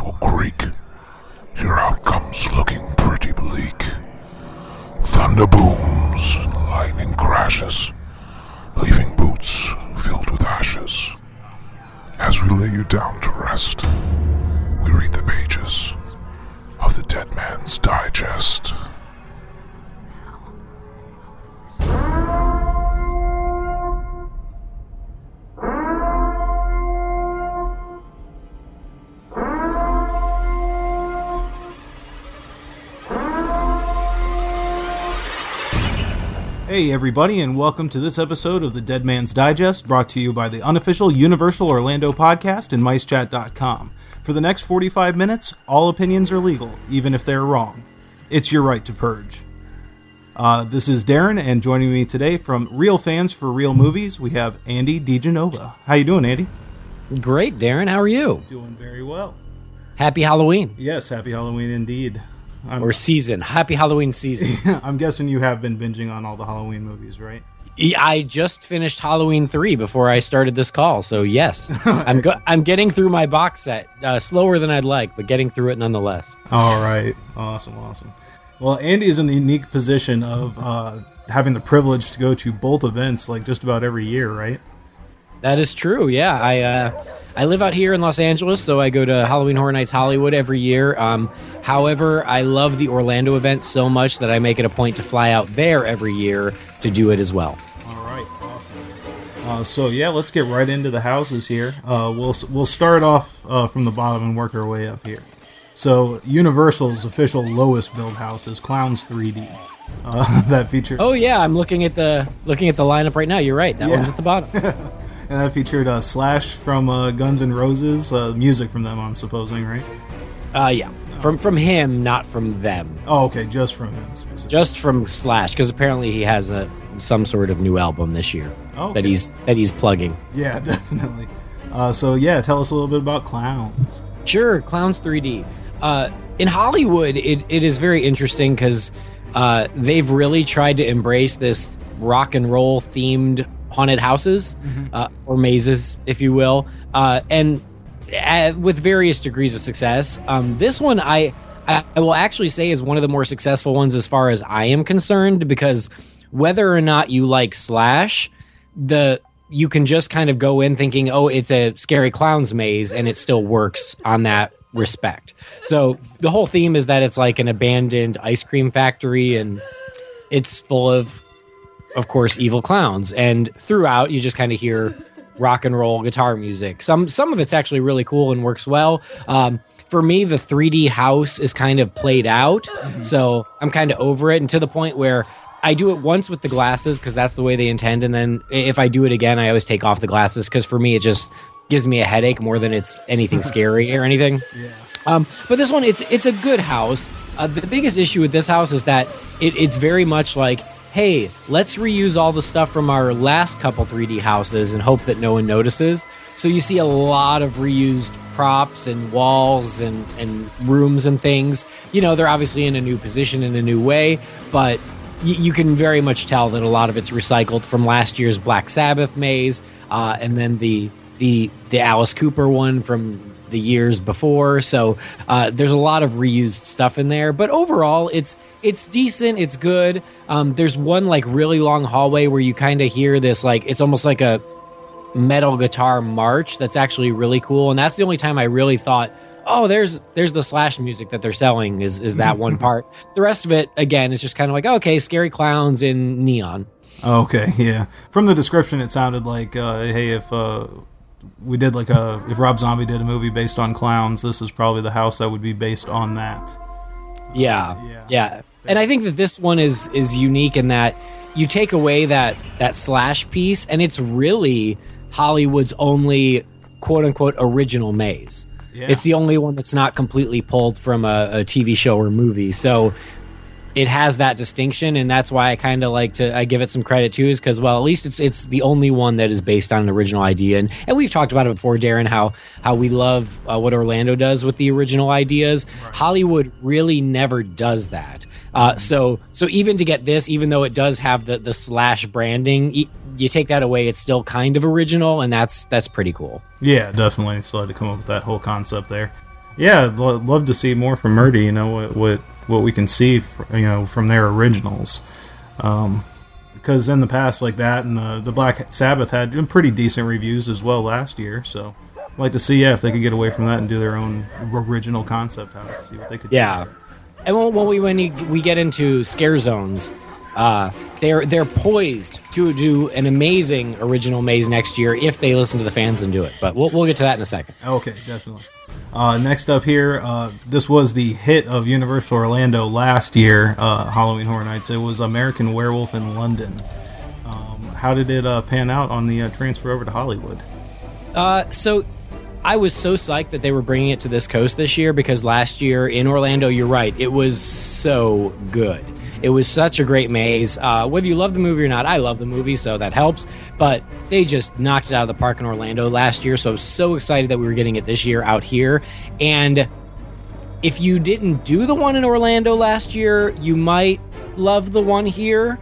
will creak. Your outcome's looking pretty bleak. Thunder booms and lightning crashes, leaving boots filled with ashes. As we lay you down to rest, we read the pages of the Dead Man's Digest. Hey everybody, and welcome to this episode of the Dead Man's Digest, brought to you by the unofficial Universal Orlando podcast and MiceChat.com. For the next 45 minutes, all opinions are legal, even if they're wrong. It's your right to purge. This is Darren, and joining me today from Real Fans for Real Movies, we have Andy DiGenova. How you doing, Andy? Great, Darren. How are you? Doing very well. Happy Halloween. Yes, happy Halloween indeed. Or season. Happy Halloween season. I'm guessing you have been binging on all the Halloween movies, right? I just finished Halloween 3 before I started this call, so yes. I'm getting through my box set. Slower than I'd like, but getting through it nonetheless. All right. Awesome. Well, Andy is in the unique position of having the privilege to go to both events like just about every year, right? That is true, yeah. I live out here in Los Angeles, so I go to Halloween Horror Nights Hollywood every year. However, I love the Orlando event so much that I make it a point to fly out there every year to do it as well. All right, awesome. So yeah, let's get right into the houses here. We'll start off from the bottom and work our way up here. So Universal's official lowest build house is Clowns 3D. That featured. Oh yeah, I'm looking at the lineup right now. You're right. That one's at the bottom. And that featured Slash from Guns N' Roses, music from them, I'm supposing, right? Yeah. From him, not from them. Oh, okay, just from him. Just from Slash, because apparently he has some sort of new album this year that he's plugging. Yeah, definitely. So yeah, tell us a little bit about Clowns. Sure, Clowns 3D. In Hollywood, it is very interesting because they've really tried to embrace this rock and roll themed haunted houses, or mazes, if you will, and with various degrees of success. This one I will actually say is one of the more successful ones as far as I am concerned, because whether or not you like Slash, you can just kind of go in thinking, oh, it's a Scary Clowns maze, and it still works on that respect. So the whole theme is that it's like an abandoned ice cream factory, and it's full of course, evil clowns. And throughout, you just kind of hear rock and roll guitar music. Some of it's actually really cool and works well. For me, the 3D house is kind of played out, so I'm kind of over it, and to the point where I do it once with the glasses because that's the way they intend, and then if I do it again, I always take off the glasses because for me, it just gives me a headache more than it's anything scary or anything. Yeah. But this one, it's a good house. The biggest issue with this house is that it's very much like, hey, let's reuse all the stuff from our last couple 3D houses and hope that no one notices. So you see a lot of reused props and walls and rooms and things. You know, they're obviously in a new position in a new way, but you can very much tell that a lot of it's recycled from last year's Black Sabbath maze, and then the Alice Cooper one from the years before. So there's a lot of reused stuff in there, but overall it's decent, it's good. There's one like really long hallway where you kind of hear this, like, it's almost like a metal guitar march that's actually really cool, and that's the only time I really thought, oh, there's the Slash music that they're selling is that one part. The rest of it, again, is just kind of like, okay, Scary Clowns in neon. Okay, yeah. From the description, it sounded like, hey, if we did like if Rob Zombie did a movie based on clowns, this is probably the house that would be based on that. Yeah. And I think that this one is unique in that you take away that Slash piece, and it's really Hollywood's only quote-unquote original maze. Yeah. It's the only one that's not completely pulled from a TV show or movie. So it has that distinction, and that's why I kind of like to give it some credit too, is because, well, at least it's the only one that is based on an original idea. And we've talked about it before, Darren, how we love what Orlando does with the original ideas. Right. Hollywood really never does that. So even to get this, even though it does have the Slash branding, you take that away, it's still kind of original, and that's pretty cool. Yeah, definitely. So I had to come up with that whole concept there. Yeah, I'd love to see more from Murdy. You know what we can see, from their originals. Because in the past, like that, and the Black Sabbath had pretty decent reviews as well last year. So I'd like to see, if they could get away from that and do their own original concept house, see what they could do. Yeah. And when we get into scare zones, they're poised to do an amazing original maze next year if they listen to the fans and do it. But we'll get to that in a second. Okay, definitely. Next up here, this was the hit of Universal Orlando last year, Halloween Horror Nights. It was American Werewolf in London. How did it pan out on the transfer over to Hollywood? So I was so psyched that they were bringing it to this coast this year, because last year in Orlando, you're right, it was so good. It was such a great maze. Whether you love the movie or not, I love the movie, so that helps. But they just knocked it out of the park in Orlando last year, so I was so excited that we were getting it this year out here. And if you didn't do the one in Orlando last year, you might love the one here.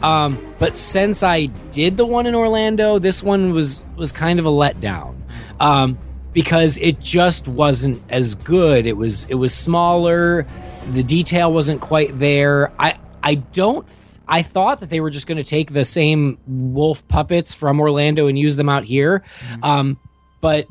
But since I did the one in Orlando, this one was kind of a letdown. Because it just wasn't as good. It was smaller. The detail wasn't quite there. I thought that they were just going to take the same wolf puppets from Orlando and use them out here. But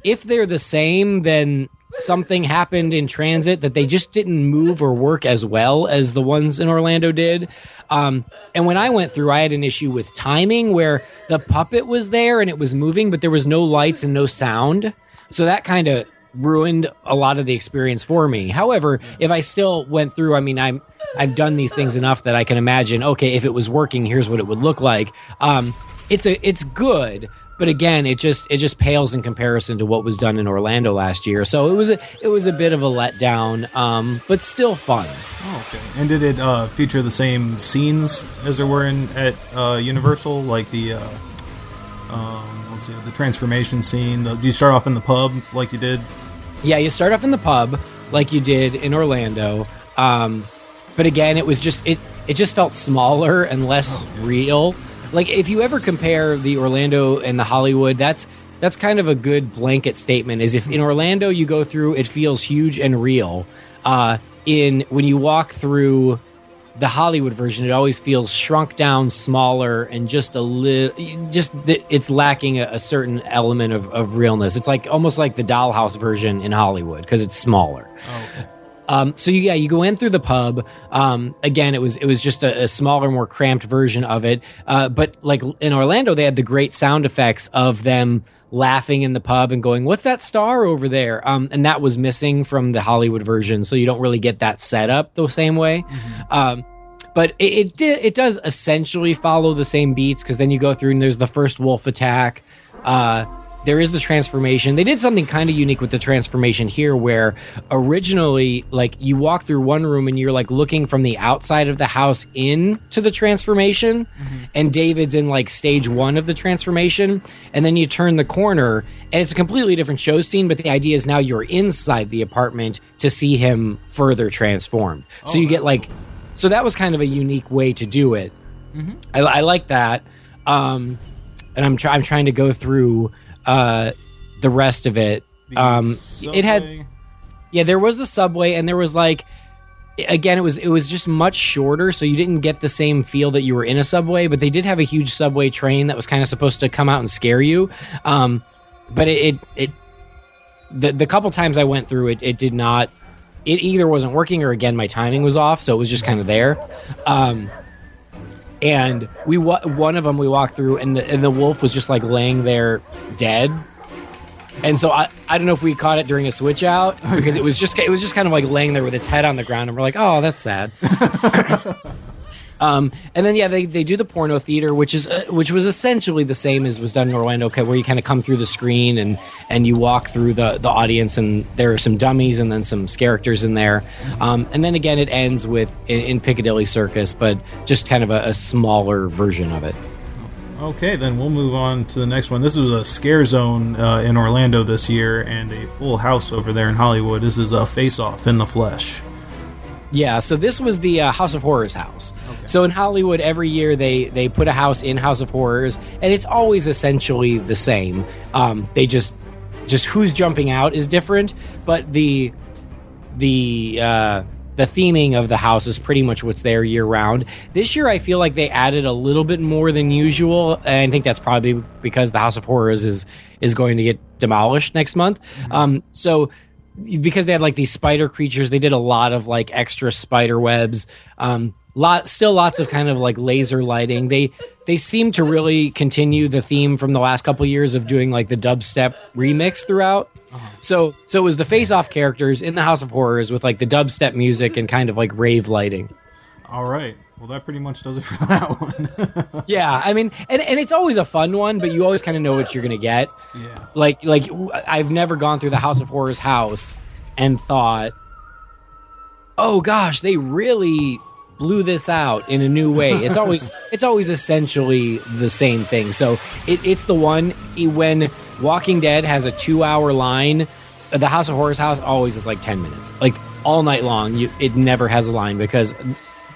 if they're the same, then something happened in transit that they just didn't move or work as well as the ones in Orlando did. And when I went through, I had an issue with timing where the puppet was there and it was moving, but there was no lights and no sound. So that kind of ruined a lot of the experience for me. However, if I still went through, I mean, I've done these things enough that I can imagine, okay, if it was working, here's what it would look like. It's good, but again, it just pales in comparison to what was done in Orlando last year. So it was a bit of a letdown, but still fun. Oh, okay. And did it feature the same scenes as there were at Universal, like the the transformation scene? Do you start off in the pub like you did? Yeah, you start off in the pub like you did in Orlando. But again, it was just it just felt smaller and less real. Like if you ever compare the Orlando and the Hollywood, that's kind of a good blanket statement. Is if in Orlando you go through, it feels huge and real. When you walk through the Hollywood version, it always feels shrunk down, smaller, and just a little. It's lacking a certain element of realness. It's like almost like the Dollhouse version in Hollywood because it's smaller. Oh, okay. So you go in through the pub. Again, it was just a smaller, more cramped version of it. But like in Orlando, they had the great sound effects of them laughing in the pub and going, "What's that star over there?" And that was missing from the Hollywood version, so you don't really get that setup the same way. Mm-hmm. But it does essentially follow the same beats, because then you go through and there's the first wolf attack. There is the transformation. They did something kind of unique with the transformation here, where originally, like, you walk through one room and you're like looking from the outside of the house into the transformation, and David's in like stage 1 of the transformation, and then you turn the corner and it's a completely different show scene, but the idea is now you're inside the apartment to see him further transformed. So you get like, so that was kind of a unique way to do it. Mm-hmm. I like that. And I'm trying to go through the rest of it. It had, there was the subway, and there was like, again, it was just much shorter, so you didn't get the same feel that you were in a subway, but they did have a huge subway train that was kind of supposed to come out and scare you. But the couple times I went through it did not, it either wasn't working, or again, my timing was off, so it was just kind of there. And one of them we walked through, and the wolf was just like laying there dead. And so I don't know if we caught it during a switch out, because it was just kind of like laying there with its head on the ground, and we're like, oh, that's sad. And then they do the porno theater, which was essentially the same as was done in Orlando, where you kind of come through the screen and you walk through the audience, and there are some dummies and then some characters in there. And then again, it ends with in Piccadilly Circus, but just kind of a smaller version of it. Okay, then we'll move on to the next one. This was a Scare Zone in Orlando this year, and a Full House over there in Hollywood. This is a Face Off in the Flesh. Yeah, so this was the House of Horrors house. Okay. So in Hollywood, every year they put a house in House of Horrors, and it's always essentially the same. They just just who's jumping out is different, but the theming of the house is pretty much what's there year round. This year, I feel like they added a little bit more than usual, and I think that's probably because the House of Horrors is going to get demolished next month. So because they had like these spider creatures, they did a lot of like extra spider webs. Still lots of kind of like laser lighting. They seem to really continue the theme from the last couple years of doing like the dubstep remix throughout. So it was the face-off characters in the House of Horrors with like the dubstep music and kind of like rave lighting. All right. Well, that pretty much does it for that one. Yeah, I mean, and it's always a fun one, but you always kind of know what you're gonna get. Yeah. Like I've never gone through the House of Horrors house and thought, oh gosh, they really blew this out in a new way. It's always essentially the same thing. So it's the one when Walking Dead has a 2-hour line, the House of Horrors house always is like 10 minutes, like all night long. It never has a line because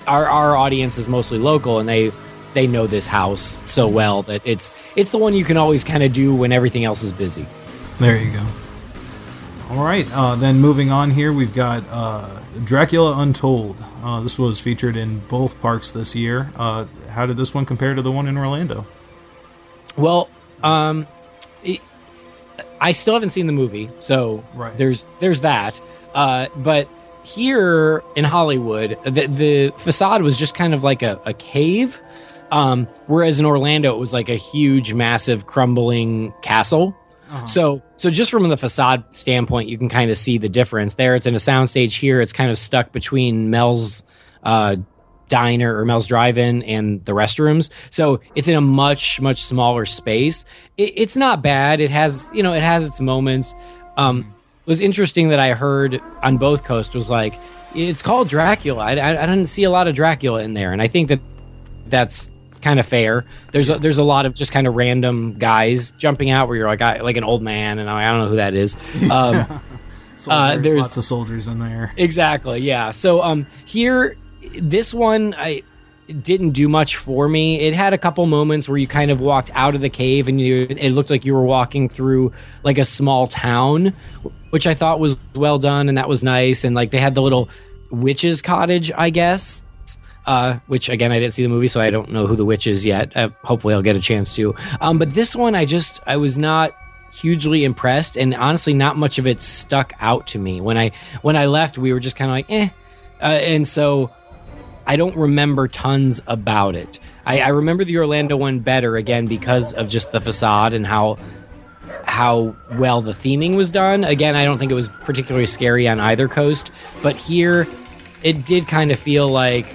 our audience is mostly local and they know this house so well that it's the one you can always kind of do when everything else is busy. There you go. All right, then moving on here, we've got Dracula Untold. This was featured in both parks this year. How did this one compare to the one in Orlando? Well, I still haven't seen the movie, so right. there's that. But here in Hollywood, the facade was just kind of like a cave, whereas in Orlando it was like a huge, massive, crumbling castle. So just from the facade standpoint, you can kind of see the difference. There, it's in a soundstage. Here, it's kind of stuck between Mel's diner or Mel's drive-in and the restrooms. So it's in a much, much smaller space. It's not bad. It has its moments. It was interesting that I heard on both coasts was like, it's called Dracula. I didn't see a lot of Dracula in there, and I think that's kind of fair. There's a lot of just kind of random guys jumping out where you're like an old man, and I don't know who that is. There's lots of soldiers in there. Exactly, yeah. So here, this one I didn't do much for me. It had a couple moments where you kind of walked out of the cave and it looked like you were walking through like a small town, which I thought was well done, and that was nice. And like they had the little witch's cottage, I guess. Which again, I didn't see the movie, so I don't know who the witch is yet. Hopefully I'll get a chance to. But this one, I was not hugely impressed, and honestly, not much of it stuck out to me. When I left, we were just kind of like, eh. And so I don't remember tons about it. I remember the Orlando one better, again, because of just the facade and how well the theming was done. Again, I don't think it was particularly scary on either coast, but here, it did kind of feel like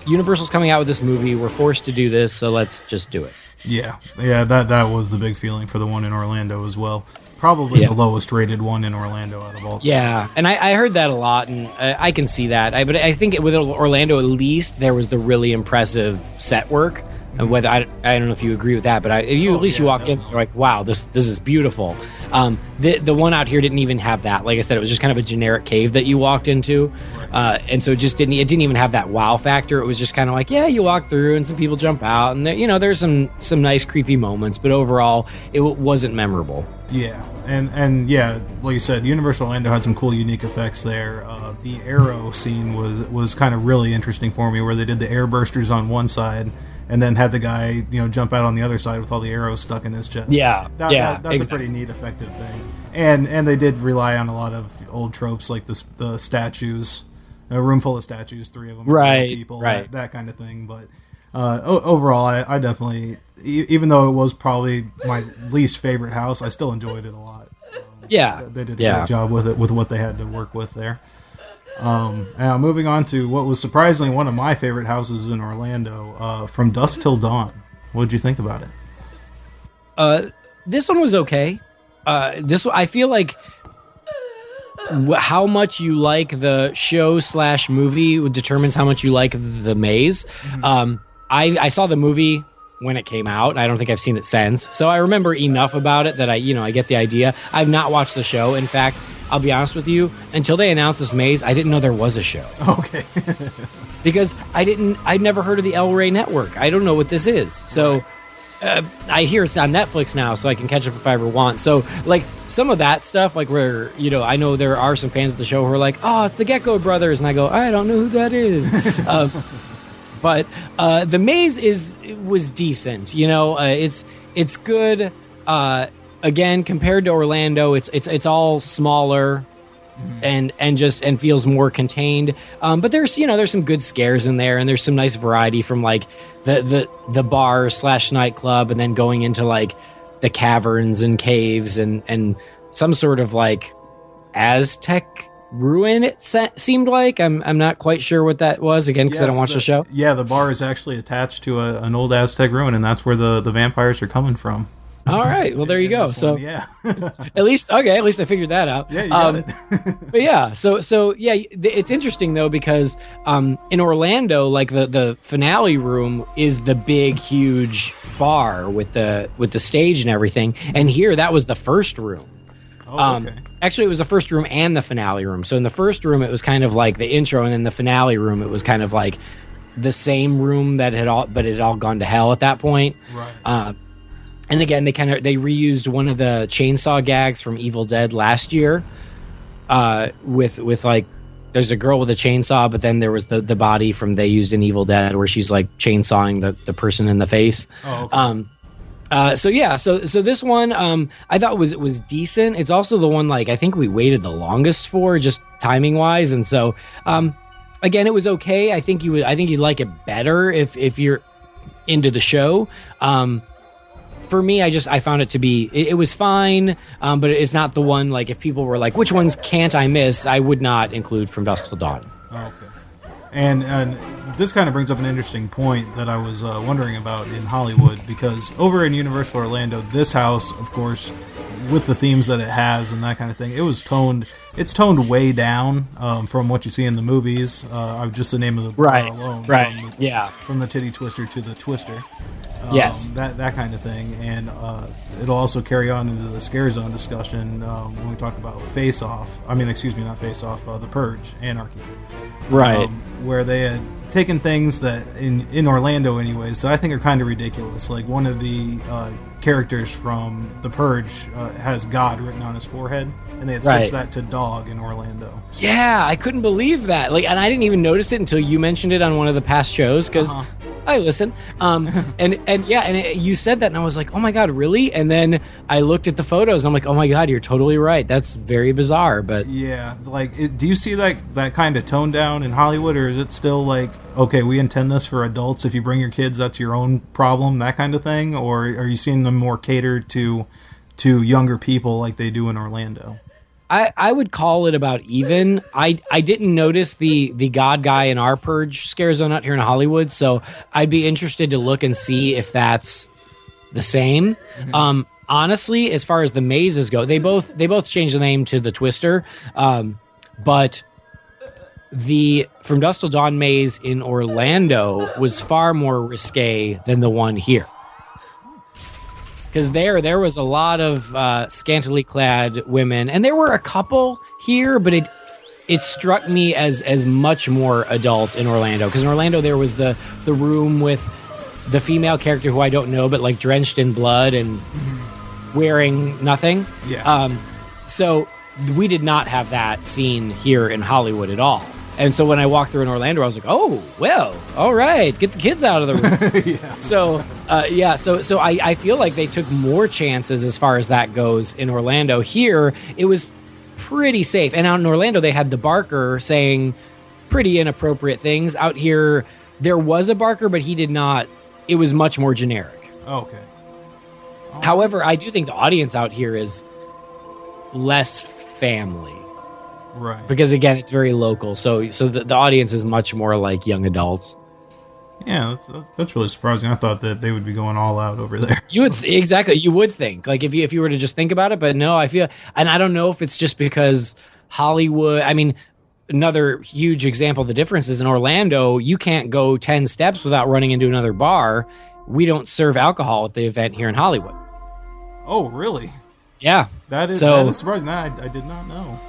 Universal's coming out with this movie. We're forced to do this, so let's just do it. Yeah, that was the big feeling for the one in Orlando as well. Probably the lowest rated one in Orlando out of all. Yeah, and I heard that a lot, and I can see that. But I think with Orlando, at least, there was the really impressive set work. And whether I don't know if you agree with that, but you walk in, you're like, wow, this is beautiful. The one out here didn't even have that. Like I said, it was just kind of a generic cave that you walked into, and so it didn't even have that wow factor. It was just kind of like, yeah, you walk through and some people jump out, and there's some nice creepy moments, but overall, it wasn't memorable. Yeah, and yeah, like you said, Universal Orlando had some cool, unique effects there. The arrow scene was kind of really interesting for me, where they did the air bursters on one side, and then had the guy, jump out on the other side with all the arrows stuck in his chest. That's exactly. A pretty neat, effective thing. And they did rely on a lot of old tropes, like the statues, a room full of statues, 3 of them, right? People, right, that kind of thing. But overall, I definitely, even though it was probably my least favorite house, I still enjoyed it a lot. They did a great job with it, with what they had to work with there. Now moving on to what was surprisingly one of my favorite houses in Orlando, From Dusk Till Dawn. What did you think about it? This one was okay. I feel like how much you like the show / movie determines how much you like the maze. Mm-hmm. I saw the movie when it came out. I don't think I've seen it since, so I remember enough about it that I get the idea. I've not watched the show. In fact, I'll be honest with you, until they announced this maze, I didn't know there was a show. Okay. Because I'd never heard of the El Rey Network. I don't know what this is. So I hear it's on Netflix now, so I can catch up if I ever want. So, like, some of that stuff, like where, I know there are some fans of the show who are like, oh, it's the Gecko Brothers. And I go, I don't know who that is. But The Maze was decent. It's good. Again, compared to Orlando, it's all smaller. And feels more contained. But there's some good scares in there, and there's some nice variety from like the bar / nightclub, and then going into like the caverns and caves and some sort of like Aztec ruin. It seemed like I'm not quite sure what that was again because I don't watch the show. Yeah, the bar is actually attached to an old Aztec ruin, and that's where the vampires are coming from. All right. Well, there you go. So yeah, at least I figured that out. Yeah, you got it. But yeah, so yeah, it's interesting though because in Orlando, like the finale room is the big, huge bar with the stage and everything, and here that was the first room. Oh, okay. Actually, it was the first room and the finale room. So in the first room, it was kind of like the intro, and in the finale room, it was kind of like the same room that it had all gone to hell at that point. Right. And again, they reused one of the chainsaw gags from Evil Dead last year, with like, there's a girl with a chainsaw, but then there was the body from they used in Evil Dead where she's like chainsawing the person in the face. Oh, okay. So this one I thought was decent. It's also the one like I think we waited the longest for, just timing wise, and so again, it was okay. I think you'd like it better if you're into the show. For me, I found it to be, it was fine, but it's not the one, like, if people were like, which ones can't I miss, I would not include From Dusk Till Dawn. Okay. And this kind of brings up an interesting point that I was wondering about in Hollywood, because over in Universal Orlando, this house, of course, with the themes that it has and that kind of thing, it's toned way down from what you see in the movies. Just the name of the bar alone. Right, From the titty twister to the twister. Yes. That kind of thing. And it'll also carry on into the Scare Zone discussion when we talk about Face Off. I mean, excuse me, not Face Off, The Purge, Anarchy. Right. Where they had taken things that, in Orlando anyways, that I think are kind of ridiculous. Like one of the characters from The Purge has God written on his forehead, and they had switched that to dog in Orlando. Yeah, I couldn't believe that. Like, and I didn't even notice it until you mentioned it on one of the past shows, because I listen. You said that, and I was like, oh my God, really? And then I looked at the photos, and I'm like, oh my God, you're totally right. That's very bizarre, but... Yeah, like, do you see that kind of tone down in Hollywood, or is it still like, okay, we intend this for adults, if you bring your kids, that's your own problem, that kind of thing? Or are you seeing them more catered to younger people like they do in Orlando? I would call it about even. I didn't notice the God guy in our Purge Scare Zone out here in Hollywood, so I'd be interested to look and see if that's the same. Mm-hmm. Honestly, as far as the mazes go, they both changed the name to the Twister, but the From Dusk Till Dawn maze in Orlando was far more risque than the one here. Because there was a lot of scantily clad women, and there were a couple here, but it struck me as much more adult in Orlando. Because in Orlando there was the room with the female character who I don't know, but like drenched in blood and wearing nothing. Yeah. So we did not have that scene here in Hollywood at all. And so when I walked through in Orlando, I was like, oh, well, all right, get the kids out of the room. Yeah. So I feel like they took more chances as far as that goes in Orlando. Here, it was pretty safe. And out in Orlando, they had the barker saying pretty inappropriate things. Out here, there was a barker, but he did not. It was much more generic. Okay. However, I do think the audience out here is less family. Right. Because again, it's very local, so the audience is much more like young adults. Yeah, that's really surprising. I thought that they would be going all out over there. You would exactly. You would think, like, if you were to just think about it, but no, I feel, and I don't know if it's just because Hollywood. I mean, another huge example of the difference is in Orlando, you can't go 10 steps without running into another bar. We don't serve alcohol at the event here in Hollywood. Oh, really? Yeah. That is surprising. I did not know.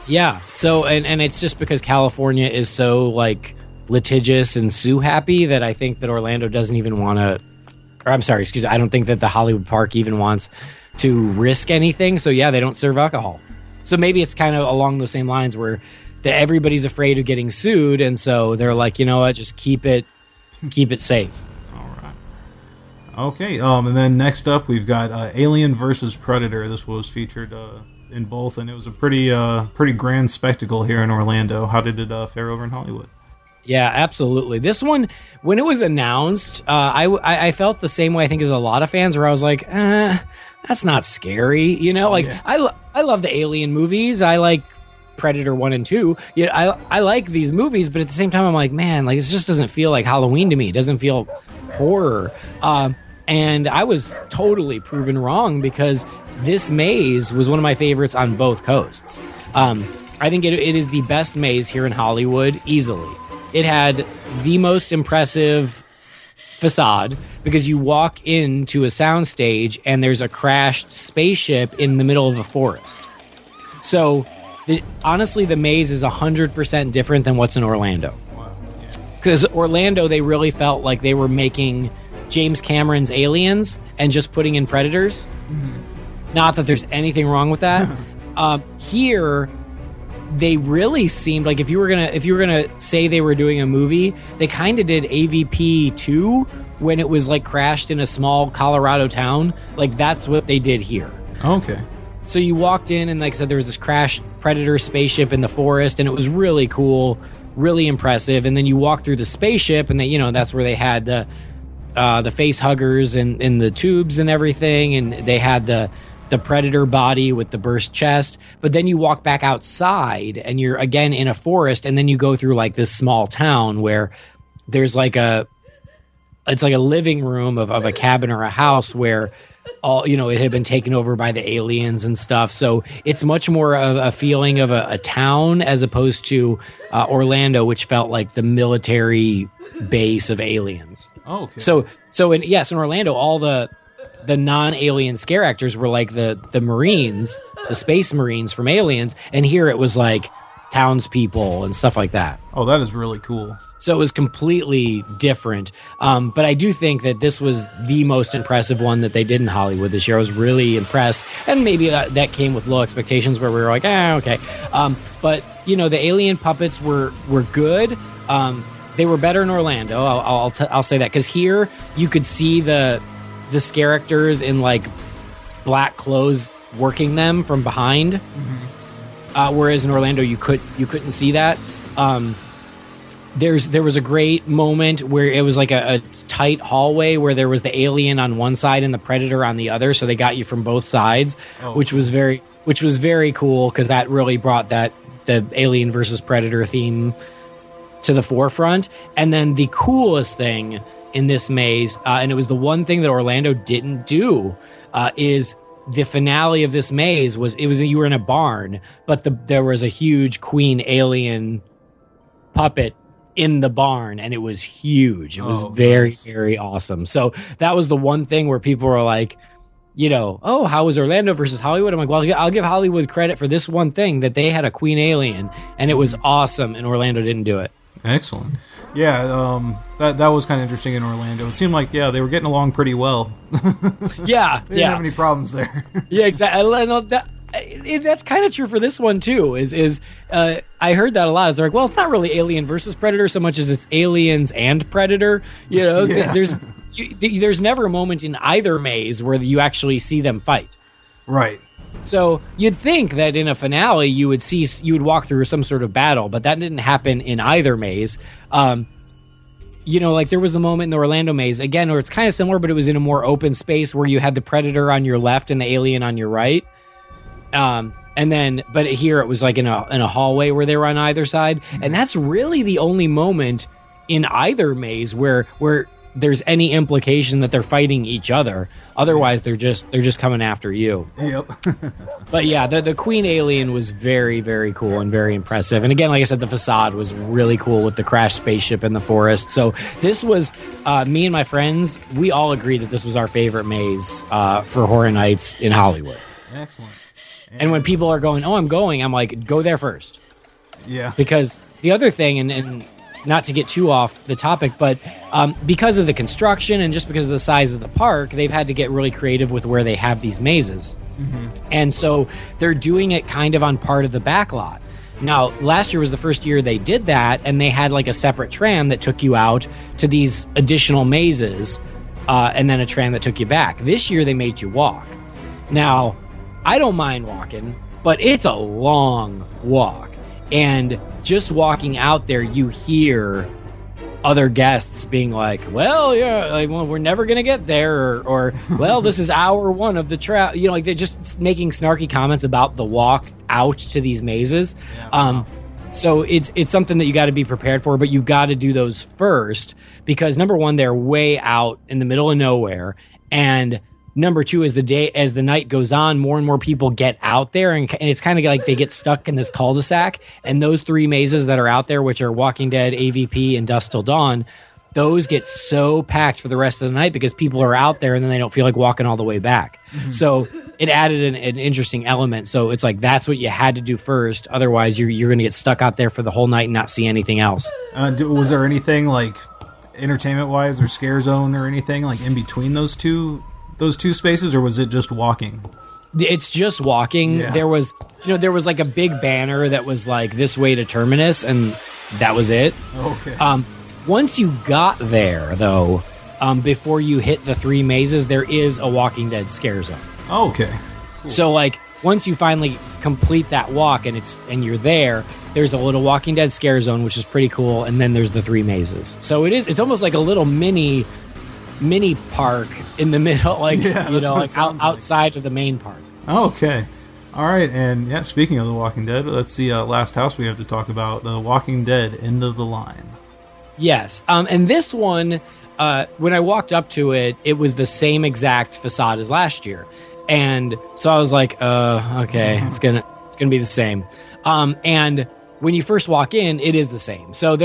Yeah. So, and it's just because California is so like litigious and sue happy that I think that Orlando doesn't even want to or I'm sorry, excuse me, I don't think that the Hollywood Park even wants to risk anything. So yeah, they don't serve alcohol. So maybe it's kind of along those same lines where everybody's afraid of getting sued, and so they're like, you know what, just keep it safe. All right. Okay. And then next up, we've got Alien versus Predator. This was featured in both, and it was a pretty grand spectacle here in Orlando. How did it fare over in Hollywood? Yeah, absolutely. This one, when it was announced, I felt the same way I think as a lot of fans, where I was like, that's not scary. You know, like I love the Alien movies. I like Predator 1 and 2. Yeah, I like these movies, but at the same time, I'm like, man, like this just doesn't feel like Halloween to me. It doesn't feel horror. And I was totally proven wrong, because this maze was one of my favorites on both coasts. I think it is the best maze here in Hollywood, easily. It had the most impressive facade, because you walk into a soundstage and there's a crashed spaceship in the middle of a forest. So, honestly, the maze is 100% different than what's in Orlando. Because Orlando, they really felt like they were making James Cameron's Aliens and just putting in Predators. Mm-hmm. Not that there's anything wrong with that. Here, they really seemed like if you were gonna say they were doing a movie, they kind of did AVP 2 when it was like crashed in a small Colorado town. Like that's what they did here. Okay. So you walked in, and like I said, there was this crashed Predator spaceship in the forest, and it was really cool, really impressive. And then you walk through the spaceship, and they, that's where they had the face huggers and the tubes and everything, and they had the Predator body with the burst chest. But then you walk back outside, and you're again in a forest, and then you go through like this small town where there's like it's like a living room of a cabin or a house where all it had been taken over by the aliens and stuff. So it's much more of a feeling of a town, as opposed to Orlando, which felt like the military base of aliens. Oh, okay. So in Orlando, all the non-alien scare actors were like the Marines, the Space Marines from Aliens, and here it was like townspeople and stuff like that. Oh, that is really cool. So it was completely different. But I do think that this was the most impressive one that they did in Hollywood this year. I was really impressed. And maybe that came with low expectations, where we were like, okay. But, the alien puppets were good. They were better in Orlando. I'll say that. Because here you could see the scare actors in like black clothes working them from behind. Mm-hmm. Whereas in Orlando you couldn't see that. There was a great moment where it was like a tight hallway where there was the alien on one side and the Predator on the other, so they got you from both sides, which was very cool, because that really brought the Alien versus Predator theme to the forefront. And then the coolest thing in this maze, and it was the one thing that Orlando didn't do, is the finale of this maze was you were in a barn, but there was a huge queen alien puppet in the barn, and it was huge. It was very, very awesome. So that was the one thing where people were like, how was Orlando versus Hollywood? I'm like, well, I'll give Hollywood credit for this one thing, that they had a queen alien, and it was awesome, and Orlando didn't do it. Excellent. Yeah, that was kind of interesting in Orlando. It seemed like, they were getting along pretty well. Yeah, they didn't have any problems there. Yeah, exactly. That's kind of true for this one too. I heard that a lot. They're like, well, it's not really Alien versus Predator so much as it's Aliens and Predator. Yeah. There's never a moment in either maze where you actually see them fight. Right. So you'd think that in a finale you would walk through some sort of battle, but that didn't happen in either maze. Like there was the moment in the Orlando maze again where it's kind of similar, but it was in a more open space where you had the Predator on your left and the alien on your right. But here it was like in a hallway where they were on either side, and that's really the only moment in either maze where there's any implication that they're fighting each other. Otherwise, they're just coming after you. Yep. But yeah, the Queen Alien was very, very cool and very impressive. And again, like I said, the facade was really cool with the crashed spaceship in the forest. So this was me and my friends. We all agreed that this was our favorite maze for Horror Nights in Hollywood. Excellent. And when people are going, I'm like, go there first. Yeah. Because the other thing, and not to get too off the topic, but because of the construction and just because of the size of the park, they've had to get really creative with where they have these mazes. And so they're doing it kind of on part of the back lot. Now, last year was the first year they did that, and they had like a separate tram that took you out to these additional mazes, and then a tram that took you back. This year they made you walk. Now, I don't mind walking, but it's a long walk. And just walking out there, you hear other guests being like, well, yeah, like, well, we're never going to get there. Or, well, this is hour one of the travel. You know, like they're just making snarky comments about the walk out to these mazes. Yeah, so it's something that you got to be prepared for, but you've got to do those first because number one, they're way out in the middle of nowhere. And number two, as the night goes on, more and more people get out there, and it's kind of like they get stuck in this cul-de-sac. And those three mazes that are out there, which are Walking Dead, AVP, and Dusk Till Dawn, those get so packed for the rest of the night because people are out there and then they don't feel like walking all the way back. So it added an interesting element. So it's like that's what you had to do first. Otherwise, you're going to get stuck out there for the whole night and not see anything else. Was there anything like entertainment-wise or scare zone or anything like in between those two spaces, or was it just walking? It's just walking. Yeah. There was like a big banner that was like this way to Terminus, and that was it. Okay. Once you got there, though, before you hit the three mazes, there is a Walking Dead scare zone. Okay. Cool. So like once you finally complete that walk and you're there, there's a little Walking Dead scare zone, which is pretty cool, and then there's the three mazes. So it's almost like a little mini park in the middle, like like outside of the main park. Okay. All right, and yeah, speaking of The Walking Dead, that's the last house we have to talk about, The Walking Dead End of the Line. Yes, and this one, when I walked up to it, it was the same exact facade as last year, and so I was like, okay, it's gonna be the same. And when you first walk in, it is the same. So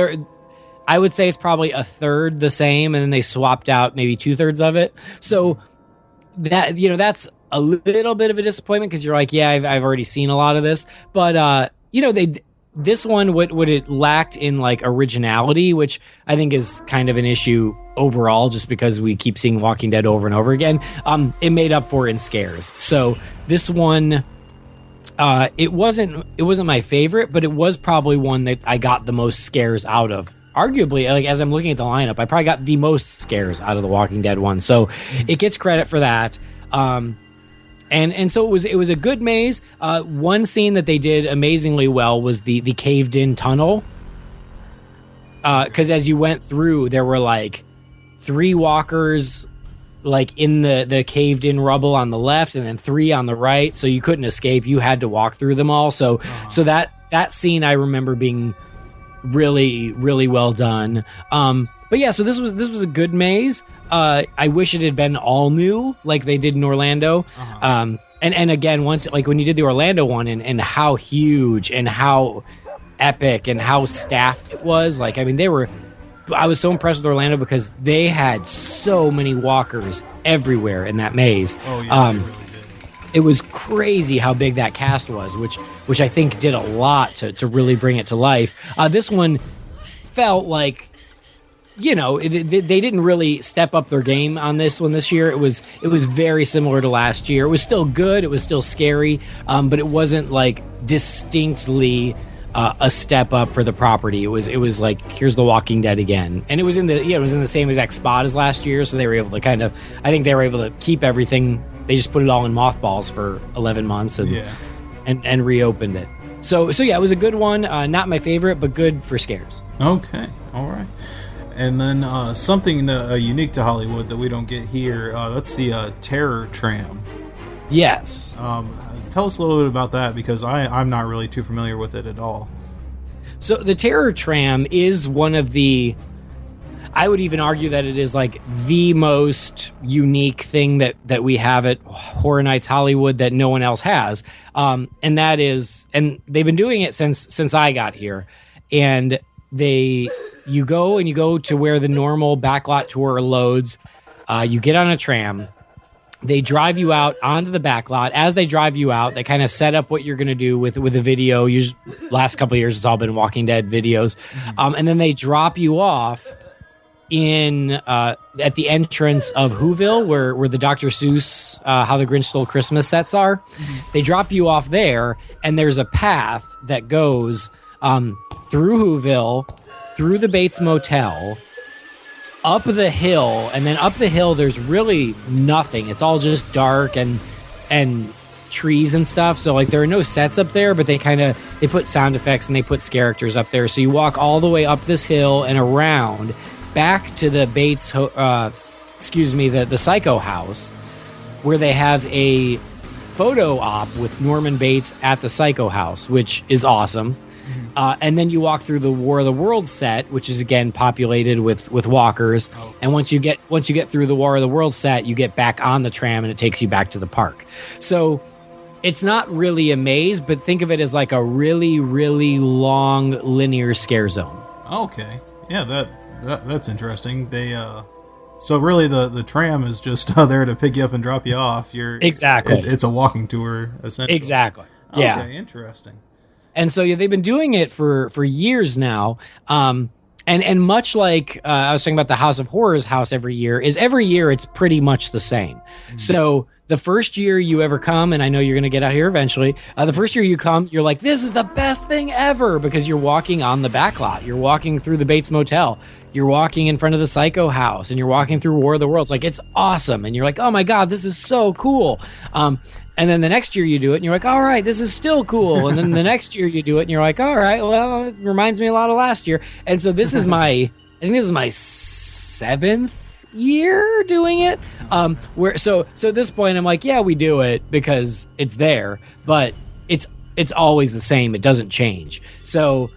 I would say it's probably a third the same, and then they swapped out maybe 2/3 of it. So that that's a little bit of a disappointment because you're like, yeah, I've already seen a lot of this, but this one what it lacked in like originality, which I think is kind of an issue overall, just because we keep seeing Walking Dead over and over again. It made up for in scares. So this one. It wasn't my favorite, but it was probably one that I got the most scares out of. Arguably, like as I'm looking at the lineup, I probably got the most scares out of the Walking Dead one. So it gets credit for that. And so it was a good maze. One scene that they did amazingly well was the caved in tunnel. Because as you went through, there were like 3 walkers like in the caved in rubble on the left, and then 3 on the right. So you couldn't escape. You had to walk through them all. So that scene I remember being really, really well done. But yeah, so this was a good maze. I wish it had been all new like they did in Orlando. And again, once like when you did the Orlando one and how huge and how epic and how staffed it was, like I mean I was so impressed with Orlando because they had so many walkers everywhere in that maze. Oh yeah. It was crazy how big that cast was, which I think did a lot to really bring it to life. This one felt like, they didn't really step up their game on this one this year. It was very similar to last year. It was still good. It was still scary, but it wasn't like distinctly a step up for the property. It was like, here's The Walking Dead again, and it was in the same exact spot as last year. So they were able to I think they were able to keep everything. They just put it all in mothballs for 11 months and reopened it. So yeah, it was a good one. Not my favorite, but good for scares. Okay, all right. And then something unique to Hollywood that we don't get here. That's the Terror Tram. Yes. Tell us a little bit about that, because I'm not really too familiar with it at all. So the Terror Tram is one of the... I would even argue that it is like the most unique thing that we have at Horror Nights Hollywood that no one else has. And that is... And they've been doing it since I got here. And you go to where the normal backlot tour loads. You get on a tram, They drive you out onto the back lot. As they drive you out, they kind of set up what you're going to do with a video. Last couple of years, it's all been Walking Dead videos. And then they drop you off in at the entrance of Whoville, where the Dr. Seuss How the Grinch Stole Christmas sets are. They drop you off there, and there's a path that goes through Whoville, through the Bates Motel, up the hill, and then up the hill there's really nothing. It's all just dark and trees and stuff. So like there are no sets up there, but they put sound effects and they put characters up there. So you walk all the way up this hill and around back to the Bates the Psycho house, where they have a photo op with Norman Bates at the Psycho house, which is awesome. And then you walk through the War of the Worlds set, which is again populated with walkers. And once you get through the War of the Worlds set, you get back on the tram and it takes you back to the park. So it's not really a maze, but think of it as like a really, really long linear scare zone. Okay, yeah, that's interesting. They so really the tram is just there to pick you up and drop you off. Exactly. It's a walking tour essentially. Exactly. Yeah. Okay, interesting. And so they've been doing it for years now. And much like I was talking about the House of Horrors house every year it's pretty much the same. So the first year you ever come, and I know you're going to get out here eventually, the first year you come, you're like, this is the best thing ever, because you're walking on the back lot. You're walking through the Bates Motel. You're walking in front of the Psycho house, and you're walking through War of the Worlds. Like, it's awesome. And you're like, oh my God, this is so cool. And then the next year you do it, and you're like, all right, this is still cool. And then the next year you do it, and you're like, all right, well, it reminds me a lot of last year. And so this is I think this is my 7th year doing it. So at this point, I'm like, yeah, we do it because it's there, but it's always the same. It doesn't change. So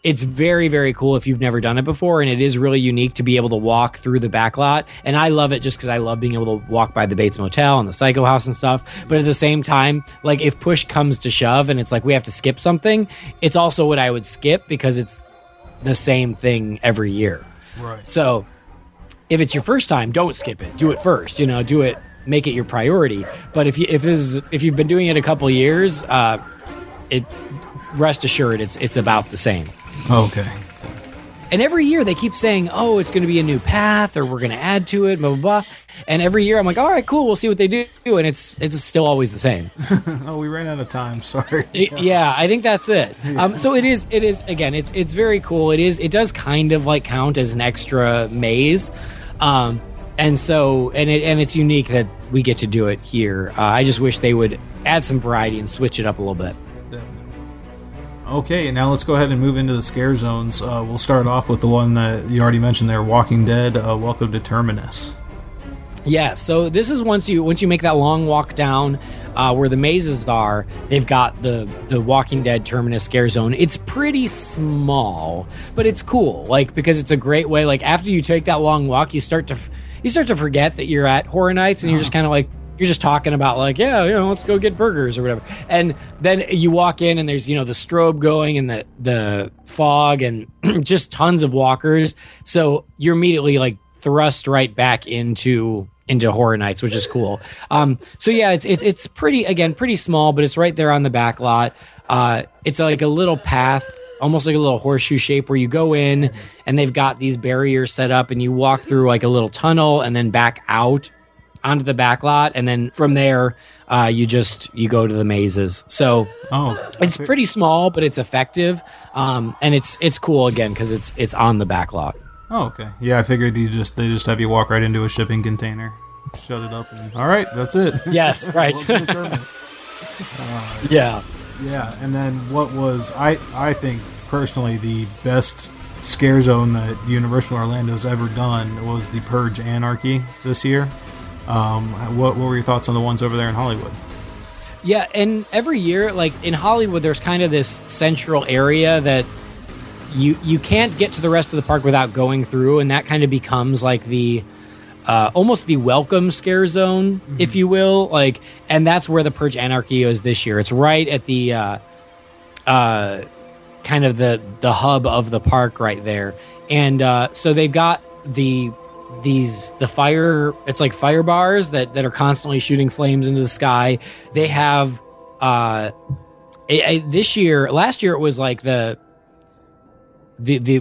it's very, very cool if you've never done it before, and it is really unique to be able to walk through the back lot. And I love it just because I love being able to walk by the Bates Motel and the Psycho house and stuff. But at the same time, like if push comes to shove and it's like we have to skip something, it's also what I would skip because it's the same thing every year. Right. So if it's your first time, don't skip it. Do it first. Do it. Make it your priority. But if you've been doing it a couple years, rest assured it's about the same. Okay. And every year they keep saying, oh, it's going to be a new path, or we're going to add to it, blah, blah, blah. And every year I'm like, all right, cool, we'll see what they do. And it's still always the same. Oh, we ran out of time. Sorry. Yeah, I think that's it. So it is again, it's very cool. It does kind of like count as an extra maze. And it's unique that we get to do it here. I just wish they would add some variety and switch it up a little bit. Okay, now let's go ahead and move into the scare zones. We'll start off with the one that you already mentioned there, Walking Dead, Welcome to Terminus. Yeah, so this is once you make that long walk down where the mazes are, they've got the Walking Dead Terminus scare zone. It's pretty small, but it's cool, like, because it's a great way, like, after you take that long walk, you start to forget that you're at Horror Nights, and you're just kind of like, you're just talking about like, yeah, let's go get burgers or whatever. And then you walk in and there's, the strobe going and the fog and just tons of walkers. So you're immediately like thrust right back into Horror Nights, which is cool. So yeah, it's pretty small, but it's right there on the back lot. It's like a little path, almost like a little horseshoe shape where you go in and they've got these barriers set up and you walk through like a little tunnel and then back out onto the back lot, and then from there you go to the mazes. So it's pretty small, but it's effective, and it's cool again because it's on the back lot. Oh, okay. Yeah, I figured they just have you walk right into a shipping container, shut it up, and all right, that's it. Yes, right. Yeah. And then what was I think personally the best scare zone that Universal Orlando's ever done was the Purge Anarchy this year. What were your thoughts on the ones over there in Hollywood? Yeah, and every year, like in Hollywood, there's kind of this central area that you can't get to the rest of the park without going through, and that kind of becomes like the almost the welcome scare zone, if you will. Like, and that's where the Purge Anarchy is this year. It's right at the kind of the hub of the park right there, and so they've got the the fire. It's like fire bars that are constantly shooting flames into the sky. They have last year it was like the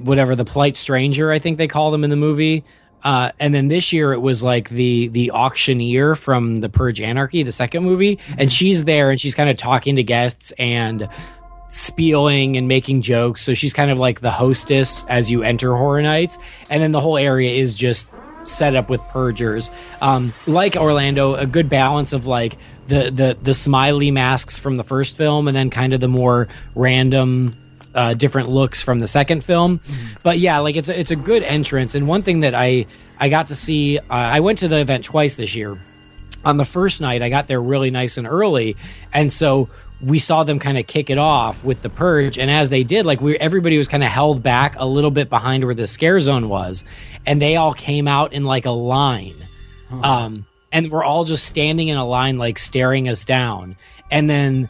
whatever, the polite stranger, I think they call them in the movie. And then this year it was like the auctioneer from the Purge Anarchy, the second movie. And she's there and she's kind of talking to guests and spieling and making jokes. So she's kind of like the hostess as you enter Horror Nights. And then the whole area is just set up with purgers. Like Orlando, a good balance of like the smiley masks from the first film and then kind of the more random different looks from the second film. But yeah, like it's a good entrance. And one thing that I got to see, I went to the event twice this year. On the first night, I got there really nice and early, and so we saw them kind of kick it off with the purge. And as they did, like everybody was kind of held back a little bit behind where the scare zone was, and they all came out in like a line. And we're all just standing in a line, like staring us down. And then,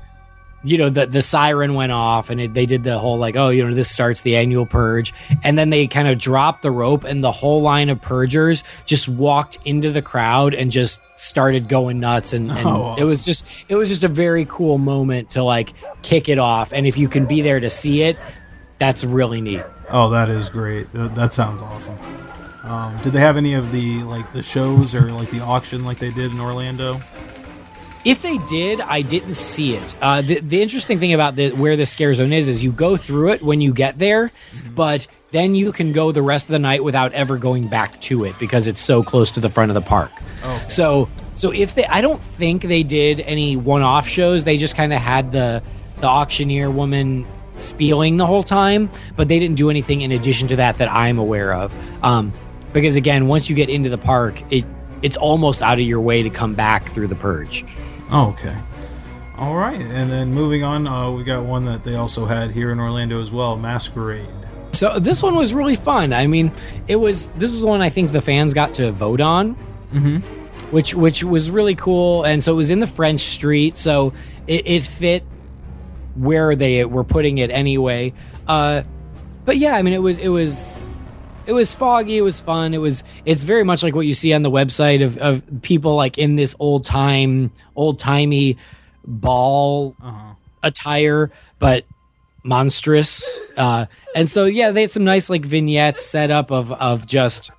you know, the siren went off and they did the whole like, oh, you know, this starts the annual purge. And then they kind of dropped the rope and the whole line of purgers just walked into the crowd and just started going nuts. And awesome. It was just a very cool moment to like kick it off. And if you can be there to see it, that's really neat. Oh, that is great. That sounds awesome. Did they have any of the shows or like the auction like they did in Orlando? If they did, I didn't see it. The interesting thing about where the scare zone is you go through it when you get there, but then you can go the rest of the night without ever going back to it because it's so close to the front of the park. Okay. So if I don't think they did any one-off shows. They just kind of had the auctioneer woman spieling the whole time, but they didn't do anything in addition to that I'm aware of. Because again, once you get into the park, it's almost out of your way to come back through the purge. Oh, okay. All right. And then moving on, we got one that they also had here in Orlando as well, Masquerade. So this one was really fun. I mean, this was the one I think the fans got to vote on, which was really cool. And so it was in the French Street, so it fit where they were putting it anyway. But yeah, I mean, it was foggy. It was fun. It's very much like what you see on the website of people like in this old timey ball attire, but monstrous. And so, yeah, they had some nice like vignettes set up of just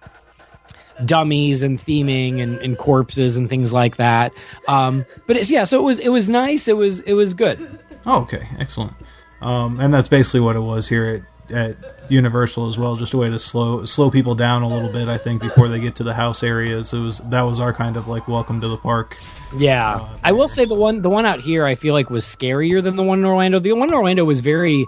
dummies and theming and corpses and things like that. But so it was nice. It was good. Oh, okay. Excellent. And that's basically what it was here at Universal as well, just a way to slow people down a little bit, I think, before they get to the house areas. That was our kind of like welcome to the park. Yeah. I will say the one out here I feel like was scarier than the one in Orlando. The one in Orlando was very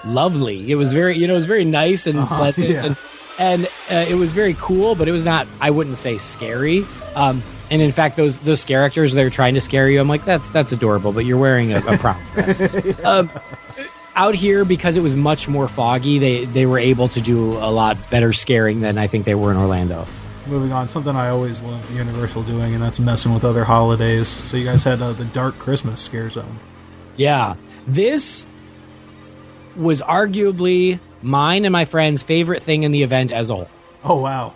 lovely. It was very, it was very nice and pleasant. Yeah. And it was very cool, but it was not, I wouldn't say scary. And in fact, those characters, they're trying to scare you. I'm like, that's adorable, but you're wearing a prom dress. Out here, because it was much more foggy, they were able to do a lot better scaring than I think they were in Orlando. Moving on, something I always love Universal doing, and that's messing with other holidays. So you guys had the Dark Christmas Scare Zone. Yeah. This was arguably mine and my friend's favorite thing in the event as a whole. Oh, wow.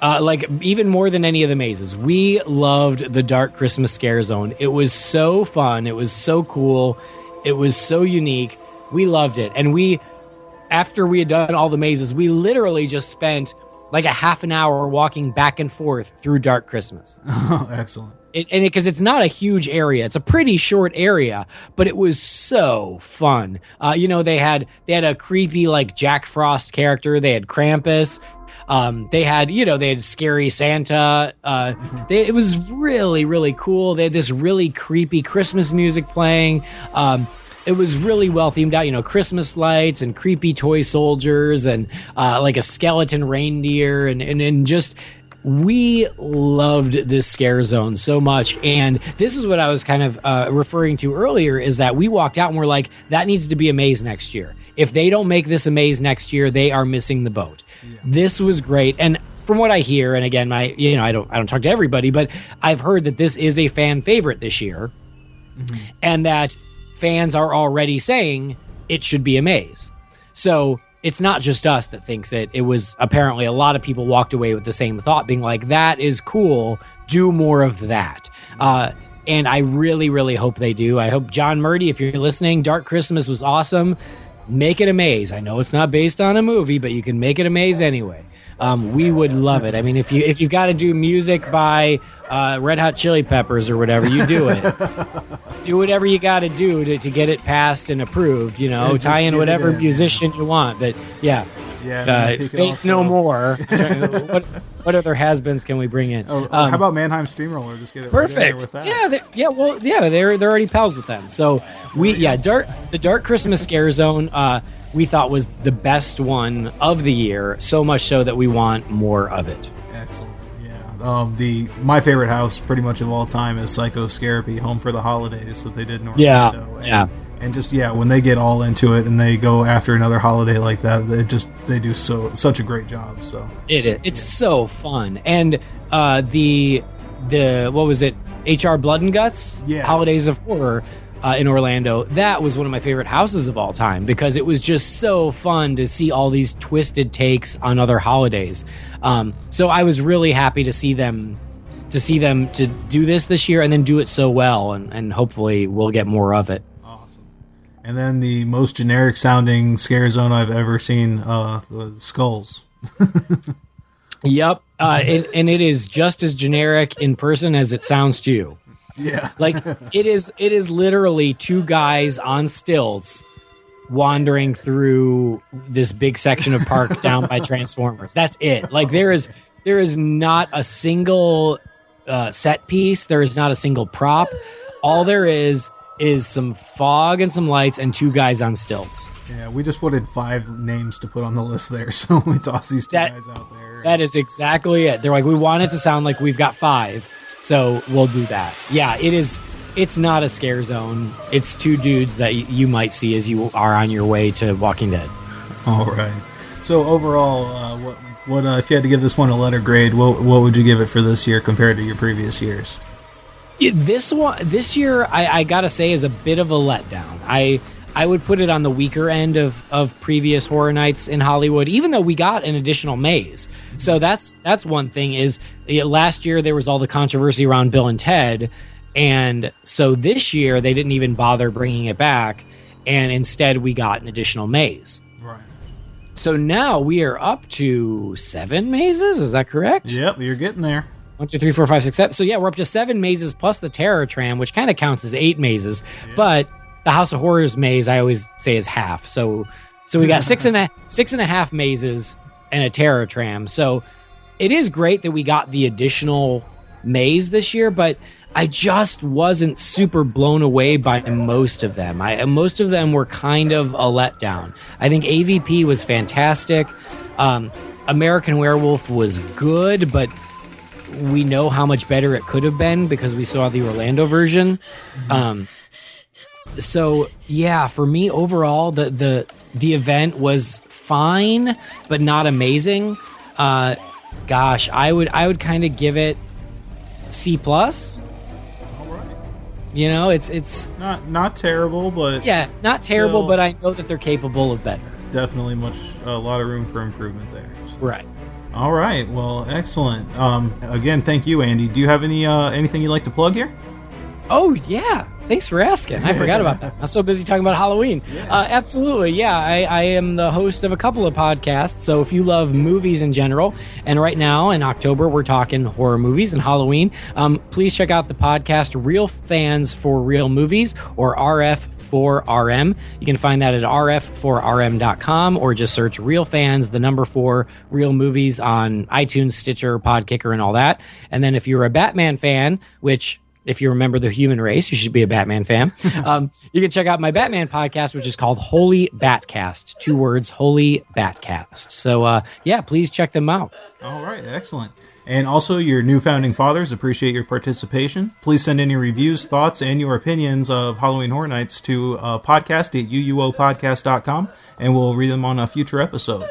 Like, even more than any of the mazes. We loved the Dark Christmas Scare Zone. It was so fun. It was so cool. It was so unique. We loved it. And after we had done all the mazes, we literally just spent like a half an hour walking back and forth through Dark Christmas. Oh, excellent. Because it's not a huge area. It's a pretty short area, but it was so fun. They had a creepy like Jack Frost character. They had Krampus. They had Scary Santa. It was really, really cool. They had this really creepy Christmas music playing. It was really well themed out, Christmas lights and creepy toy soldiers and like a skeleton reindeer and just, we loved this scare zone so much. And this is what I was kind of referring to earlier, is that we walked out and we're like, that needs to be a maze next year. If they don't make this a maze next year, they are missing the boat. Yeah. This was great. And from what I hear, and again, I don't talk to everybody, but I've heard that this is a fan favorite this year, and that fans are already saying it should be a maze. So it's not just us that thinks it. It was apparently a lot of people walked away with the same thought, being like, that is cool. Do more of that. And I really, really hope they do. I hope, John Murdy, if you're listening, Dark Christmas was awesome. Make it a maze. I know it's not based on a movie, but you can make it a maze anyway. We would love it. I mean, if you've got to do music by Red Hot Chili Peppers or whatever, you do it. Do whatever you got to do to get it passed and approved. You know, tie in whatever musician you want. But yeah, Faith No More. What other has-beens can we bring in? How about Mannheim Steamroller? Just get it perfect. Right in there with that. They're already pals with them. So the Dark Christmas Scare Zone. We thought was the best one of the year, so much so that we want more of it. Excellent. Yeah. My favorite house pretty much of all time is Psycho Scarapy, Home for the Holidays that they did in Orlando. And just when they get all into it and they go after another holiday like that, they do such a great job. So it's so fun. And the what was it? HR Blood and Guts? Yeah. Holidays of Horror. In Orlando, that was one of my favorite houses of all time because it was just so fun to see all these twisted takes on other holidays. So I was really happy to see them to do this year and then do it so well, and hopefully we'll get more of it. Awesome. And then the most generic sounding Scare Zone I've ever seen, the Skulls. Yep, and it is just as generic in person as it sounds to you. Yeah. Like it is literally two guys on stilts wandering through this big section of park down by Transformers. That's it. Like there is not a single set piece. There is not a single prop. All there is some fog and some lights and two guys on stilts. Yeah, we just wanted 5 names to put on the list there, so we tossed these two guys out there. That is exactly it. They're like, we want it to sound like we've got 5. So we'll do that. Yeah, it's not a scare zone. It's two dudes that you might see as you are on your way to Walking Dead. All right. So overall, what if you had to give this one a letter grade, what would you give it for this year compared to your previous years? This year, I gotta say, is a bit of a letdown. I would put it on the weaker end of previous Horror Nights in Hollywood, even though we got an additional maze. So that's one thing is last year there was all the controversy around Bill and Ted. And so this year they didn't even bother bringing it back. And instead we got an additional maze. Right. So now we are up to 7 mazes. Is that correct? Yep, you're getting there. 1, 2, 3, 4, 5, 6, 7. So yeah, we're up to 7 mazes plus the Terror Tram, which kind of counts as 8 mazes. Yeah. But the House of Horrors maze, I always say, is half. So we got 6.5 mazes and a Terror Tram. So it is great that we got the additional maze this year, but I just wasn't super blown away by most of them. Most of them were kind of a letdown. I think AVP was fantastic. American Werewolf was good, but we know how much better it could have been because we saw the Orlando version. So yeah, for me overall, the event was fine, but not amazing. Gosh, I would kind of give it C+. All right. You know, it's not terrible, but not terrible, but I know that they're capable of better. Definitely a lot of room for improvement there. So. Right. All right. Well, excellent. Again, thank you, Andy. Do you have anything you'd like to plug here? Oh, yeah. Thanks for asking. I forgot about that. I'm so busy talking about Halloween. Yeah. Absolutely. Yeah, I am the host of a couple of podcasts. So if you love movies in general, and right now in October, we're talking horror movies and Halloween, please check out the podcast Real Fans for Real Movies, or RF4RM. You can find that at rf4rm.com, or just search Real Fans, the number 4 Real Movies on iTunes, Stitcher, Podkicker, and all that. And then if you're a Batman fan, which... if you remember the human race, you should be a Batman fan. You can check out my Batman podcast, which is called Holy Batcast. 2 words, Holy Batcast. So, please check them out. All right, excellent. And also, your new founding fathers appreciate your participation. Please send any reviews, thoughts, and your opinions of Halloween Horror Nights to podcast@uuopodcast.com, and we'll read them on a future episode.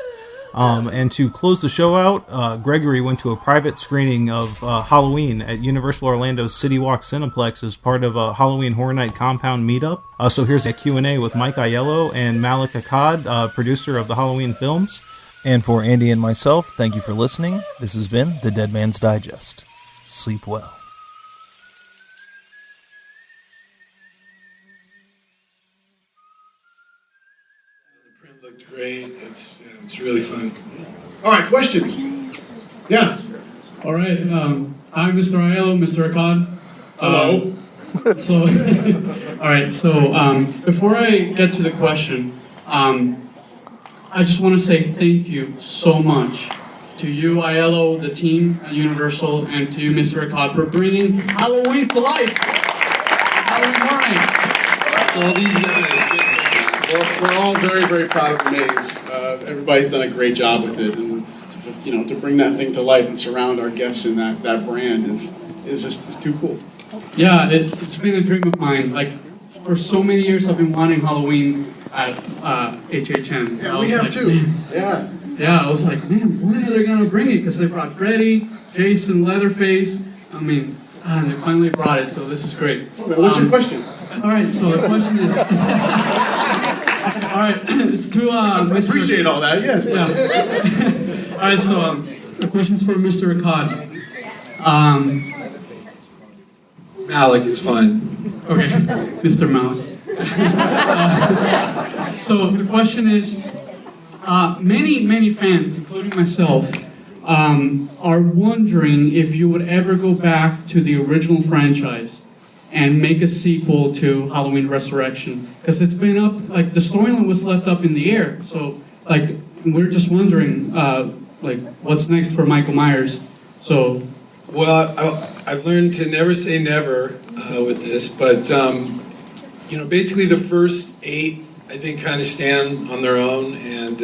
And to close the show out, Gregory went to a private screening of Halloween at Universal Orlando's City Walk Cineplex as part of a Halloween Horror Night Compound meetup. So here's a Q&A with Mike Aiello and Malik Akkad, producer of the Halloween films. And for Andy and myself, thank you for listening. This has been The Dead Man's Digest. Sleep well. The print looked great. It's really fun. All right, questions? Yeah. All right. Hi, Mr. Aiello, Mr. Akkad. Hello. All right. So before I get to the question, I just want to say thank you so much to you, Aiello, the team at Universal, and to you, Mr. Akkad, for bringing Halloween to life. Halloween morning. All these guys. Well, we're all very, very proud of the names. Everybody's done a great job with it, and to bring that thing to life and surround our guests in that brand is just too cool. Yeah, it's been a dream of mine. Like for so many years, I've been wanting Halloween at HHN. Yeah, we have too. Yeah. Yeah, I was like, man, when are they gonna bring it? Because they brought Freddy, Jason, Leatherface. I mean, and they finally brought it, so this is great. What's your question? All right, so the question is, all right, it's to I Mr. appreciate all that. Yes. Yeah. All right, so the question's for Mr. Akkad. Malik is fine. Okay, Mr. Malik. So the question is, many fans, including myself, are wondering if you would ever go back to the original franchise and make a sequel to Halloween Resurrection, because it's been up, like the storyline was left up in the air. So like we're just wondering, like what's next for Michael Myers. So. Well, I've learned to never say never with this, but basically the first 8, I think, kind of stand on their own, and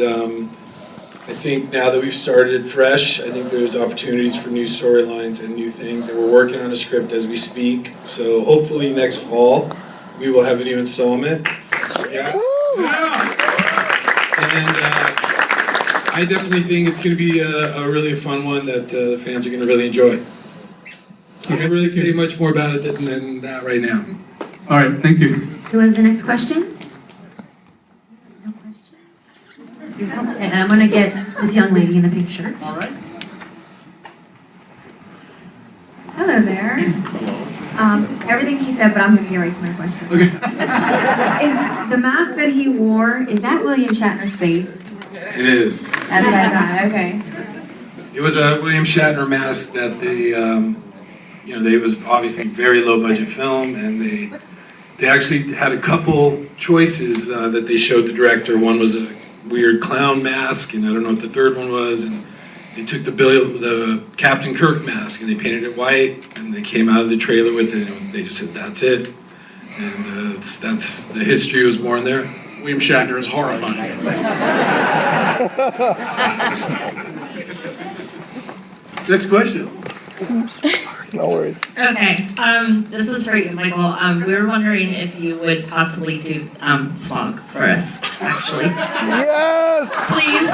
I think now that we've started fresh, I think there's opportunities for new storylines and new things, and we're working on a script as we speak. So hopefully next fall we will have a new installment. Yeah. And I definitely think it's going to be a really fun one that the fans are going to really enjoy. I can't really say much more about it than that right now. All right, thank you. Who has the next question? No question? Okay, I'm going to get this young lady in the pink shirt. All right. Hello there. Everything he said, but I'm going to get right to my question. Okay. Is the mask that he wore, is that William Shatner's face? It is. That's what I thought, okay. It was a William Shatner mask that they, it was obviously a very low budget film, and they actually had a couple choices that they showed the director. One was a weird clown mask, and I don't know what the third one was, and they took the Captain Kirk mask and they painted it white, and they came out of the trailer with it, and they just said, that's it. And that's the history was born there. William Shatner is horrifying. Next question. No worries. Okay, this is for you, Michael. We were wondering if you would possibly do Slog for us, actually. Yes! Please.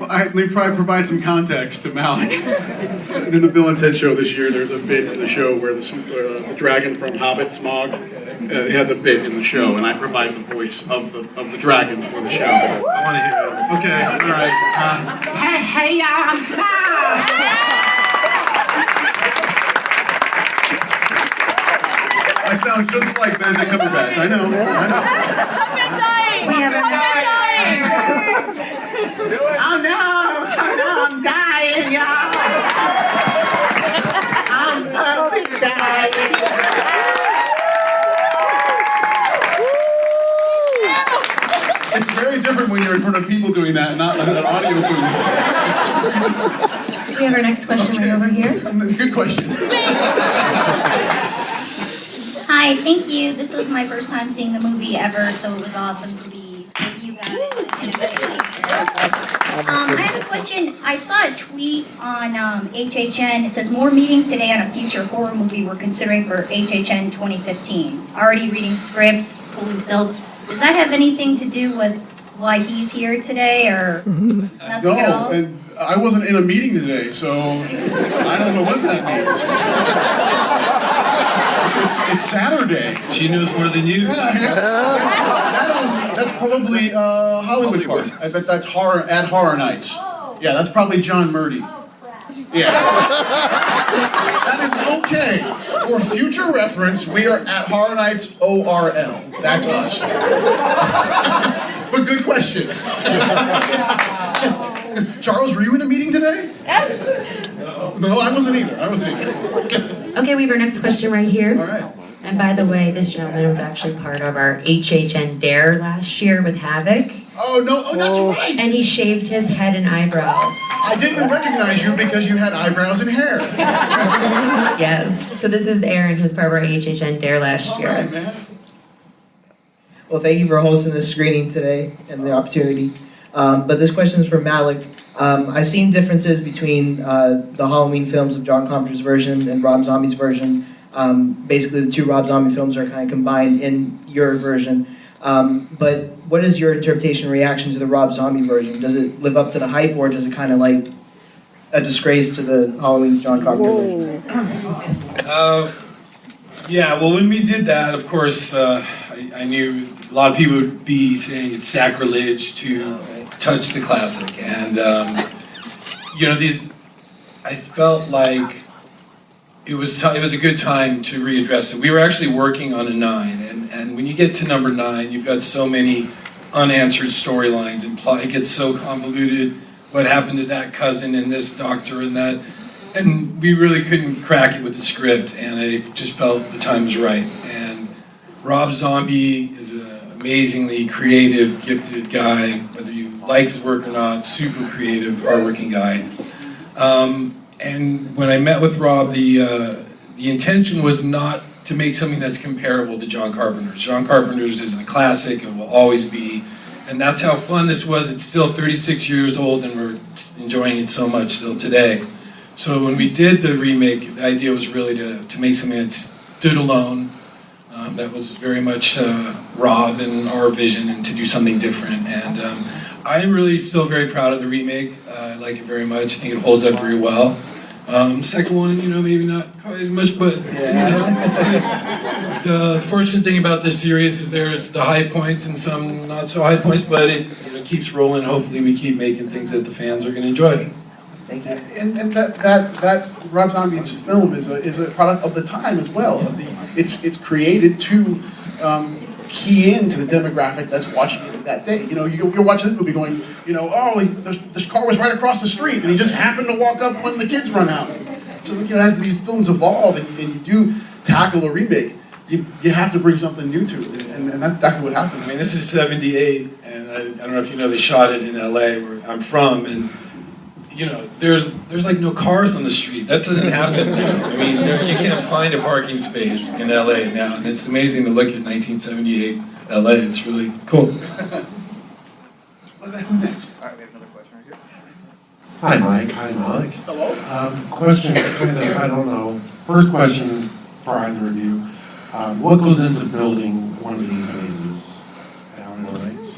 Well, let me probably provide some context to Malik. In the Bill and Ted show this year, there's a bit in the show where the dragon from Hobbit, Smog, he has a bit in the show, and I provide the voice of the dragon for the show. I want to hear it. Okay, all right. Hey, y'all, I'm Smog! I sound just like Benedict Cumberbatch. I know. I'm dying! We have I'm dying! Oh no, I'm dying, y'all! I'm fucking dying! It's very different when you're in front of people doing that, and not an audio booth. We have our next question right over here. Good question. Hi, thank you. This was my first time seeing the movie ever, so it was awesome to be with you guys. I have a question. I saw a tweet on HHN. It says, more meetings today on a future horror movie we're considering for HHN 2015. Already reading scripts, pulling stills. Does that have anything to do with why he's here today, or nothing at all? No, and I wasn't in a meeting today, so I don't know what that means. It's Saturday. She knows more than you. That's probably Hollywood Park. I bet that's Horror Nights. Yeah, that's probably John Murdy. Yeah. That is okay. For future reference, we are at Horror Nights ORL. That's us. But good question. Charles, were you in a meeting today? No, I wasn't either. Okay, we have our next question right here. All right. And by the way, this gentleman was actually part of our HHN Dare last year with Havoc. Oh, no. Oh, that's right. And he shaved his head and eyebrows. I didn't recognize you because you had eyebrows and hair. Yes. So this is Aaron, who's part of our HHN Dare last year. All right, man. Well, thank you for hosting this screening today and the opportunity. But this question is for Malik. I've seen differences between the Halloween films of John Carpenter's version and Rob Zombie's version. Basically, the two Rob Zombie films are kind of combined in your version. But what is your interpretation and reaction to the Rob Zombie version? Does it live up to the hype, or does it kind of like a disgrace to the Halloween John Carpenter version? Yeah, well, when we did that, of course, I knew a lot of people would be saying it's sacrilege to touch the classic, and I felt like it was a good time to readdress it. We were actually working on a 9, and when you get to number 9, you've got so many unanswered storylines and plot. It gets so convoluted. What happened to that cousin and this doctor and that, and we really couldn't crack it with the script. And I just felt the time was right. And Rob Zombie is an amazingly creative, gifted guy. Whether you like his work or not, super creative, hardworking guy. And when I met with Rob, the intention was not to make something that's comparable to John Carpenter's. John Carpenter's is a classic and will always be, and that's how fun this was. It's still 36 years old, and we're enjoying it so much still today. So when we did the remake, the idea was really to make something that stood alone, that was very much Rob and our vision, and to do something different. And I'm really still very proud of the remake. I like it very much. I think it holds up very well. Second one, maybe not quite as much, but the fortunate thing about this series is there's the high points and some not so high points, but it keeps rolling. Hopefully, we keep making things that the fans are going to enjoy. Thank you. And that Rob Zombie's film is a product of the time as well. It's created to key into the demographic that's watching it that day. You're watching this movie going, this car was right across the street, and he just happened to walk up when the kids run out. So as these films evolve and you do tackle a remake, you have to bring something new to it, and that's exactly what happened. I mean, this is '78, and I don't know if you know, they shot it in LA, where I'm from, and there's like no cars on the street. That doesn't happen now. I mean, you can't find a parking space in LA now, and it's amazing to look at 1978 LA. It's really cool. Who next? All right, we have another question right here. Hi, Mike. Hi, Malik. Hello. Question, I don't know. First question for either of you. What goes into building one of these mazes?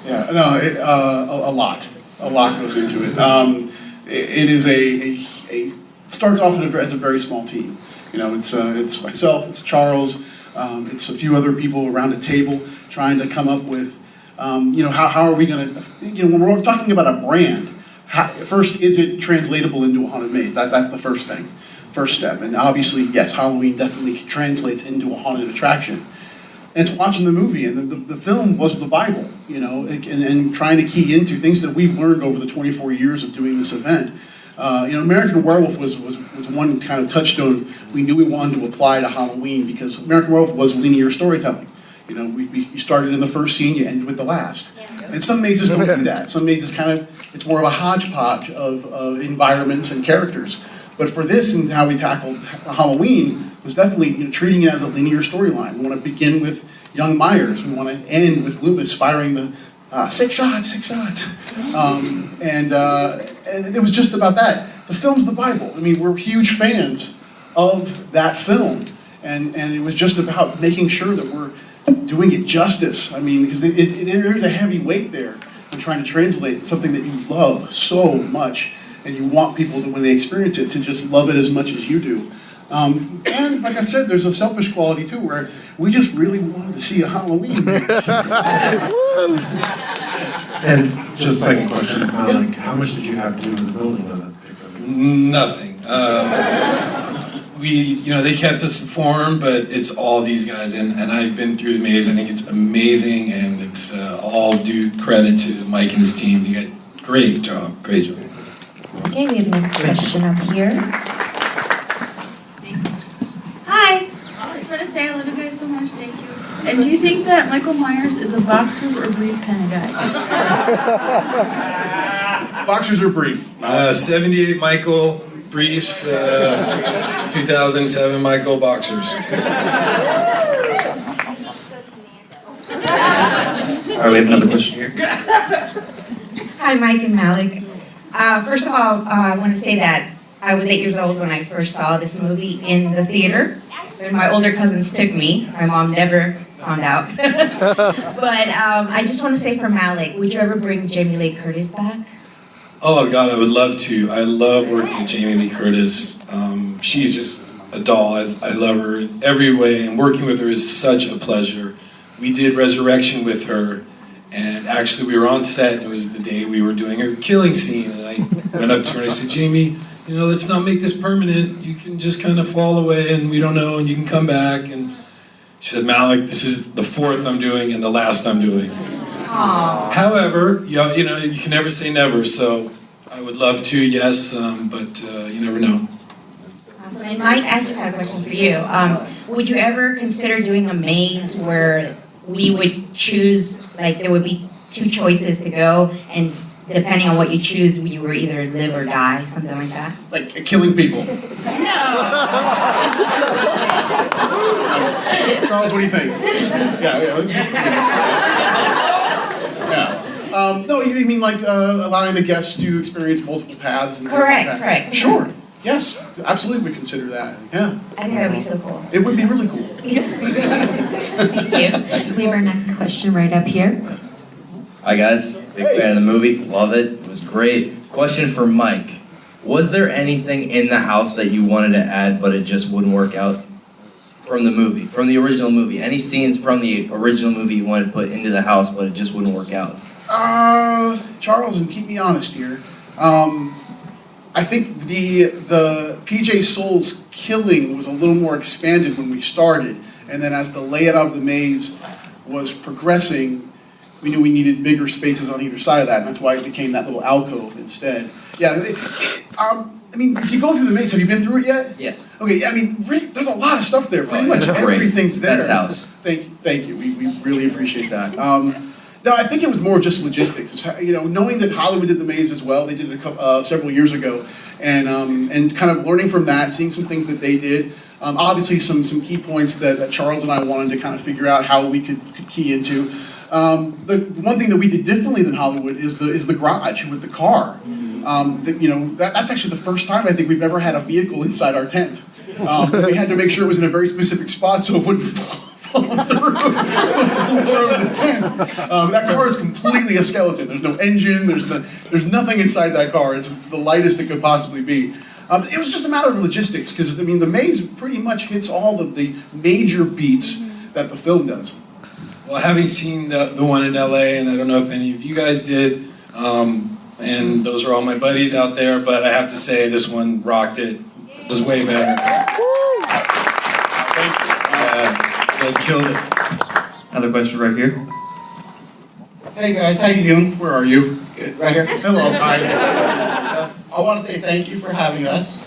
Yeah, no, a lot. A lot goes into it. It is it starts off as a very small team. It's myself, it's Charles, it's a few other people around a table trying to come up with, how are we going to, when we're talking about a brand, first, is it translatable into a haunted maze? That's the first thing, first step. And obviously, yes, Halloween definitely translates into a haunted attraction. And it's watching the movie, and the film was the Bible, and trying to key into things that we've learned over the 24 years of doing this event. American Werewolf was one kind of touchstone we knew we wanted to apply to Halloween, because American Werewolf was linear storytelling. We started in the first scene, you ended with the last. And some mazes don't do that. Some mazes it's more of a hodgepodge of environments and characters. But for this and how we tackled Halloween was definitely treating it as a linear storyline. We want to begin with young Myers. We want to end with Loomis firing the 6 shots. And it was just about that. The film's the Bible. I mean, we're huge fans of that film. And it was just about making sure that we're doing it justice. I mean, because there's a heavy weight there and trying to translate something that you love so much, and you want people to, when they experience it, to just love it as much as you do. And like I said, there's a selfish quality too, where we just really wanted to see a Halloween. And just second question, like, how much did you have to do with the building on that particular movie? Nothing. They kept us informed, but it's all these guys, and I've been through the maze. I think it's amazing, and it's all due credit to Mike and his team. You got great job. Okay, we have next question up here. Hi. I just want to say I love you guys so much. Thank you. And do you think that Michael Myers is a boxers or brief kind of guy? Boxers or brief? 78 Michael, briefs, 2007 Michael, boxers. All right, we have another question here. Hi, Mike and Malik. First of all, I want to say that I was 8 years old when I first saw this movie in the theater. And my older cousins took me. My mom never found out. But I just want to say for Malik, would you ever bring Jamie Lee Curtis back? Oh God, I would love to. I love working with Jamie Lee Curtis. She's just a doll. I love her in every way, and working with her is such a pleasure. We did Resurrection with her, and actually we were on set, and it was the day we were doing her killing scene, and I went up to her and I said, Jamie, let's not make this permanent. You can just kind of fall away, and we don't know, and you can come back. And she said, Malik, this is the 4th I'm doing and the last I'm doing. Aww. However, you can never say never, so I would love to, yes, but you never know. Awesome. And Mike, I just had a question for you. Would you ever consider doing a maze where we would choose, like there would be 2 choices to go, and depending on what you choose, you were either live or die, something like that? Like killing people. Charles, what do you think? No, you mean like allowing the guests to experience multiple paths and things like that? Correct. Sure. Yes, absolutely, we consider that. Yeah. I think that would be so cool. It would be really cool. Thank you. We have our next question right up here. Hi guys, big fan of the movie, love it. It was great. Question for Mike. Was there anything in the house that you wanted to add but it just wouldn't work out from the movie, from the original movie? Any scenes from the original movie you wanted to put into the house but it just wouldn't work out? Charles, and keep me honest here. I think the PJ Souls killing was a little more expanded when we started, and then as the layout of the maze was progressing, we knew we needed bigger spaces on either side of that, and that's why it became that little alcove instead. Yeah, I mean, if you go through the maze, have you been through it yet? Yes. Okay, I mean, there's a lot of stuff there. Pretty much everything's there. Best house. Thank you. We really appreciate that. No, I think it was more just logistics. It's, knowing that Hollywood did the maze as well. They did it several years ago, and kind of learning from that, seeing some things that they did. Obviously, some key points that Charles and I wanted to kind of figure out how we could key into. The one thing that we did differently than Hollywood is the garage with the car. That's actually the first time I think we've ever had a vehicle inside our tent. We had to make sure it was in a very specific spot so it wouldn't fall through the floor of the tent. That car is completely a skeleton. There's no engine. There's nothing inside that car. It's the lightest it could possibly be. It was just a matter of logistics because the maze pretty much hits all the major beats that the film does. Well, having seen the one in LA, and I don't know if any of you guys did, and those are all my buddies out there, but I have to say this one rocked it. It was way better. Thank you. You guys killed it. Another question right here. Hey guys, how you doing? Where are you? Good. Right here. Hello. Hi. I want to say thank you for having us.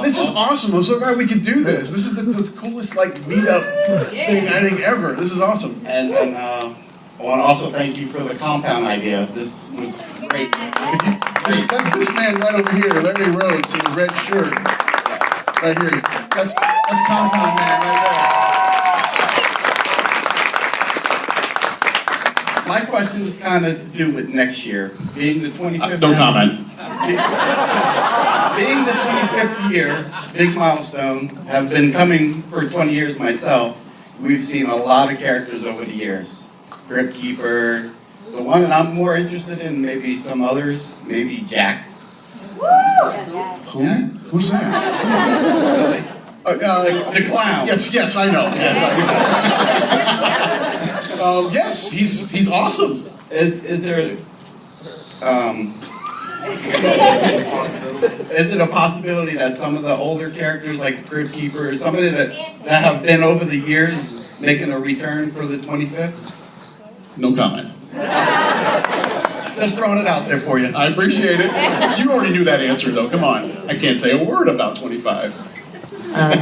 This is awesome. I'm so glad we could do this. This is the coolest meetup thing I think ever. This is awesome. And I want to also thank you for the compound idea. This was great. That's this man right over here, Larry Rhodes, in the red shirt. Right here. That's compound man right there. My question was kind of to do with next year, being the 25th. Don't comment. Being the 25th year, big milestone, have been coming for 20 years myself. We've seen a lot of characters over the years. Crypt Keeper, the one that I'm more interested in, maybe some others, maybe Jack. Who? Who's that? The clown. Yes, I know. Yes, he's awesome. Is there is it a possibility that some of the older characters, like the Crypt Keeper, or somebody that have been over the years making a return for the 25th? No comment. Just throwing it out there for you. I appreciate it. You already knew that answer, though. Come on. I can't say a word about 25.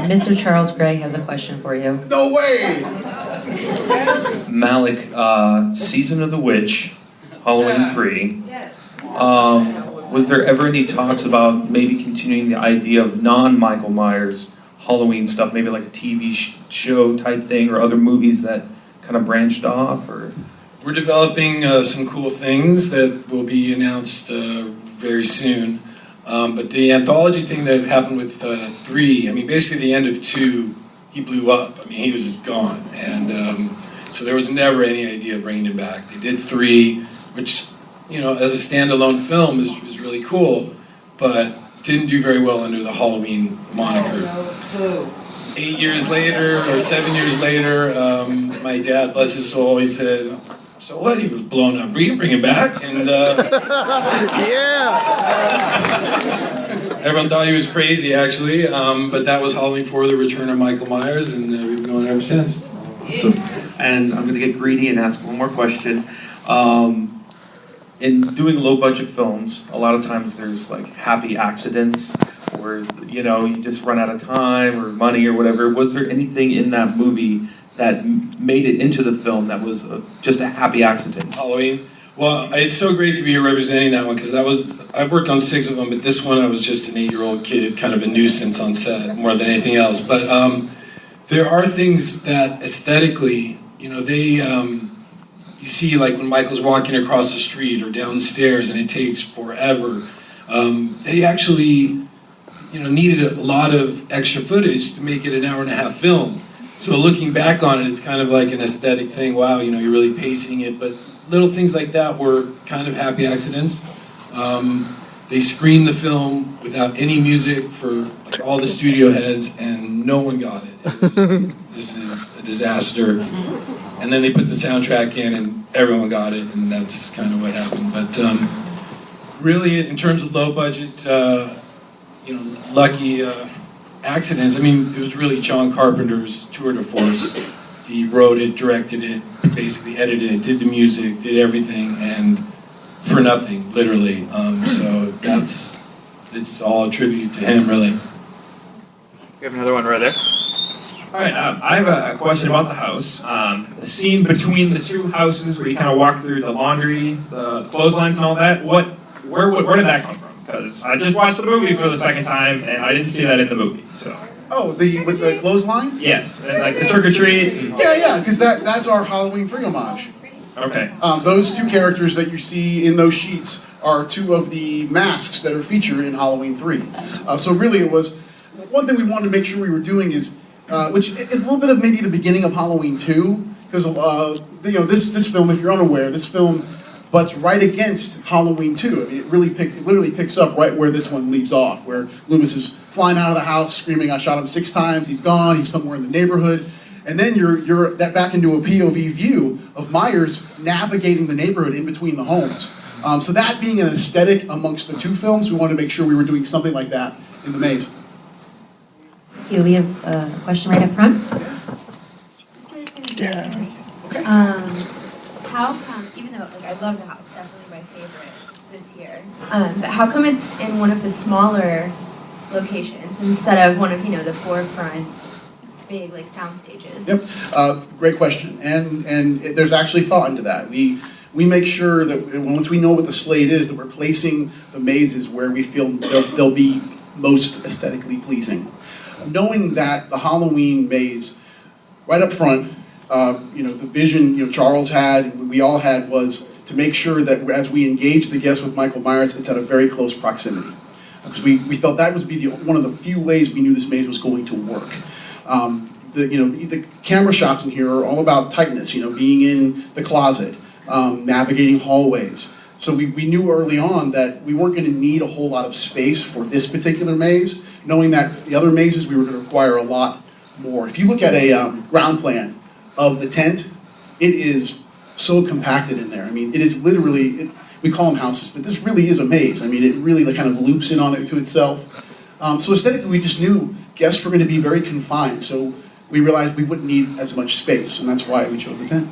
Mr. Charles Gray has a question for you. No way! Malik, Season of the Witch, Halloween 3. Was there ever any talks about maybe continuing the idea of non-Michael Myers Halloween stuff, maybe like a TV show type thing, or other movies that kind of branched off? Or we're developing some cool things that will be announced very soon. But the anthology thing that happened with 3, I mean, basically the end of 2, he blew up. I mean, he was just gone. And so there was never any idea of bringing him back. They did 3, which, you know, as a standalone film is really cool, but didn't do very well under the Halloween moniker. 8 years later, or 7 years later, my dad, bless his soul, he said, so what? He was blown up. We can bring him back. And everyone thought he was crazy, actually. But that was Halloween 4, The Return of Michael Myers, and we've been going ever since. So, and I'm going to get greedy and ask one more question. In doing low-budget films, a lot of times there's like happy accidents, or you know, you just run out of time or money or whatever. Was there anything in that movie that made it into the film that was just a happy accident? Halloween. Well, it's so great to be here representing that one, because I've worked on 6 of them, but this one I was just an 8-year-old kid, kind of a nuisance on set more than anything else. But there are things that aesthetically, you know, you see, like when Michael's walking across the street or down the stairs and it takes forever. They actually, you know, needed a lot of extra footage to make it an 1.5-hour film. So looking back on it, it's kind of like an aesthetic thing. Wow, you know, you're really pacing it. But little things like that were kind of happy accidents. They screened the film without any music for like all the studio heads, and no one got it. It was, this is a disaster. And then they put the soundtrack in, and everyone got it, and that's kind of what happened. But really, in terms of low budget, you know, lucky accidents, I mean, it was really John Carpenter's tour de force. He wrote it, directed it, basically edited it, did the music, did everything, and for nothing, literally. So it's all a tribute to him, really. We have another one right there. All right, I have a question about the house. The scene between the 2 houses where you kind of walk through the laundry, the clotheslines and all that, where did that come from? Because I just watched the movie for the 2nd time, and I didn't see that in the movie, so. Oh, with the clotheslines? Yes, and like the trick-or-treat. Yeah, because that's our Halloween 3 homage. Okay. Those 2 characters that you see in those sheets are 2 of the masks that are featured in Halloween 3. So really it was, one thing we wanted to make sure we were doing is, which is a little bit of maybe the beginning of Halloween 2, because you know, this film, if you're unaware, this film butts right against Halloween 2. I mean, it literally picks up right where this one leaves off, where Loomis is flying out of the house screaming, I shot him 6 times, he's gone, he's somewhere in the neighborhood. And then you're back into a POV view of Myers navigating the neighborhood in between the homes. So that being an aesthetic amongst the 2 films, we wanted to make sure we were doing something like that in the maze. Thank you. We have a question right up front. Yeah. Okay. How come, even though like I love the house, definitely my favorite this year, but how come it's in one of the smaller locations instead of one of, you know, the forefront big like sound stages? Yep, great question, and there's actually thought into that. We make sure that once we know what the slate is, that we're placing the mazes where we feel they'll be most aesthetically pleasing. Knowing that the Halloween maze, right up front, you know, the vision, you know, Charles had, and we all had, was to make sure that as we engage the guests with Michael Myers, it's at a very close proximity. Because we felt that would be one of the few ways we knew this maze was going to work. You know, the camera shots in here are all about tightness, you know, being in the closet, navigating hallways. So we knew early on that we weren't going to need a whole lot of space for this particular maze, knowing that the other mazes we were going to require a lot more. If you look at a ground plan of the tent, it is so compacted in there. I mean, it is literally, we call them houses, but this really is a maze. I mean, it really kind of loops in on it to itself. So aesthetically, we just knew guests were going to be very confined, so we realized we wouldn't need as much space, and that's why we chose the tent.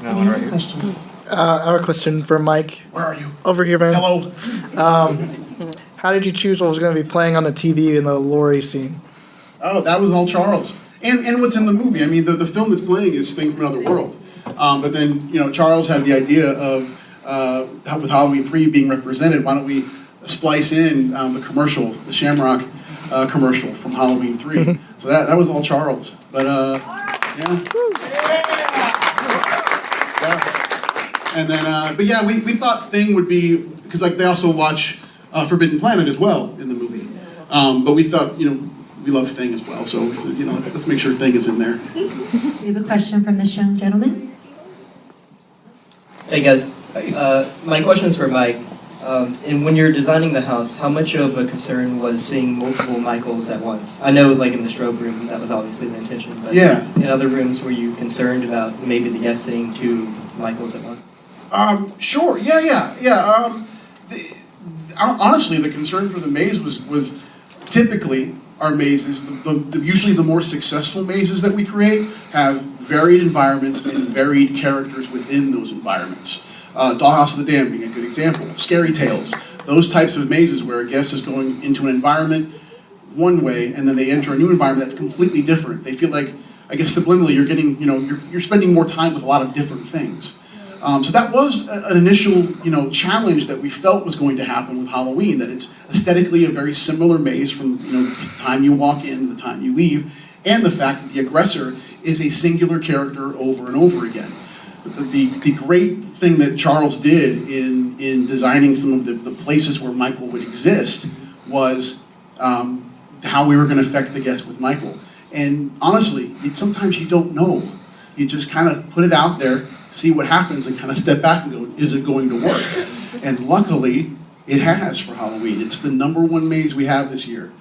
Any other questions? I have a question for Mike. Where are you? Over here, man. Hello. How did you choose what was going to be playing on the TV in the Lori scene? Oh, that was all Charles. And what's in the movie. I mean, the film that's playing is Thing from Another World. But then, Charles had the idea of, with Halloween 3 being represented, why don't we splice in the commercial, the Shamrock commercial from Halloween 3. So that was all Charles. But, yeah. And then, but yeah, we thought Thing would be, because like they also watch Forbidden Planet as well in the movie. But we thought, we love Thing as well, so let's make sure Thing is in there. We have a question from this young gentleman. Hey guys, my question is for Mike. And when you're designing the house, how much of a concern was seeing multiple Michaels at once? I know, like in the strobe room, that was obviously the intention, but in other rooms, were you concerned about maybe the guests seeing two Michaels at once? Sure. Yeah. Honestly, the concern for the maze was typically our mazes, usually the more successful mazes that we create, have varied environments and varied characters within those environments. Dollhouse of the Damned being a good example. Scary Tales. Those types of mazes where a guest is going into an environment one way and then they enter a new environment that's completely different. They feel like, I guess subliminally, you're getting, you're spending more time with a lot of different things. So that was an initial, challenge that we felt was going to happen with Halloween, that it's aesthetically a very similar maze from, the time you walk in to the time you leave, and the fact that the aggressor is a singular character over and over again. The great thing that Charles did in designing some of the places where Michael would exist was how we were going to affect the guest with Michael. And honestly, sometimes you don't know. You just kind of put it out there, see what happens, and kind of step back and go, is it going to work? And luckily, it has for Halloween. It's the #1 maze we have this year.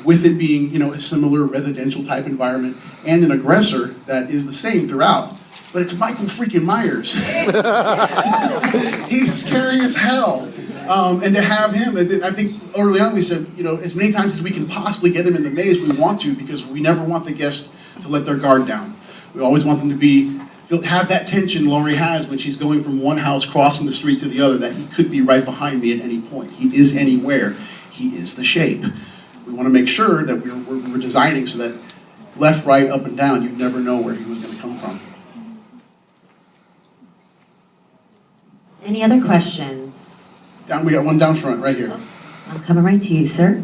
With it being, a similar residential type environment and an aggressor that is the same throughout. But it's Michael freaking Myers. He's scary as hell. And to have him, I think early on we said, as many times as we can possibly get him in the maze, we want to, because we never want the guest to let their guard down. We always want them to have that tension Laurie has when she's going from one house crossing the street to the other, that he could be right behind me at any point. He is anywhere. He is the shape. We want to make sure that we're designing so that left, right, up, and down, you never know where he was going to come from. Any other questions? We got one down front, right here. I'm coming right to you, sir.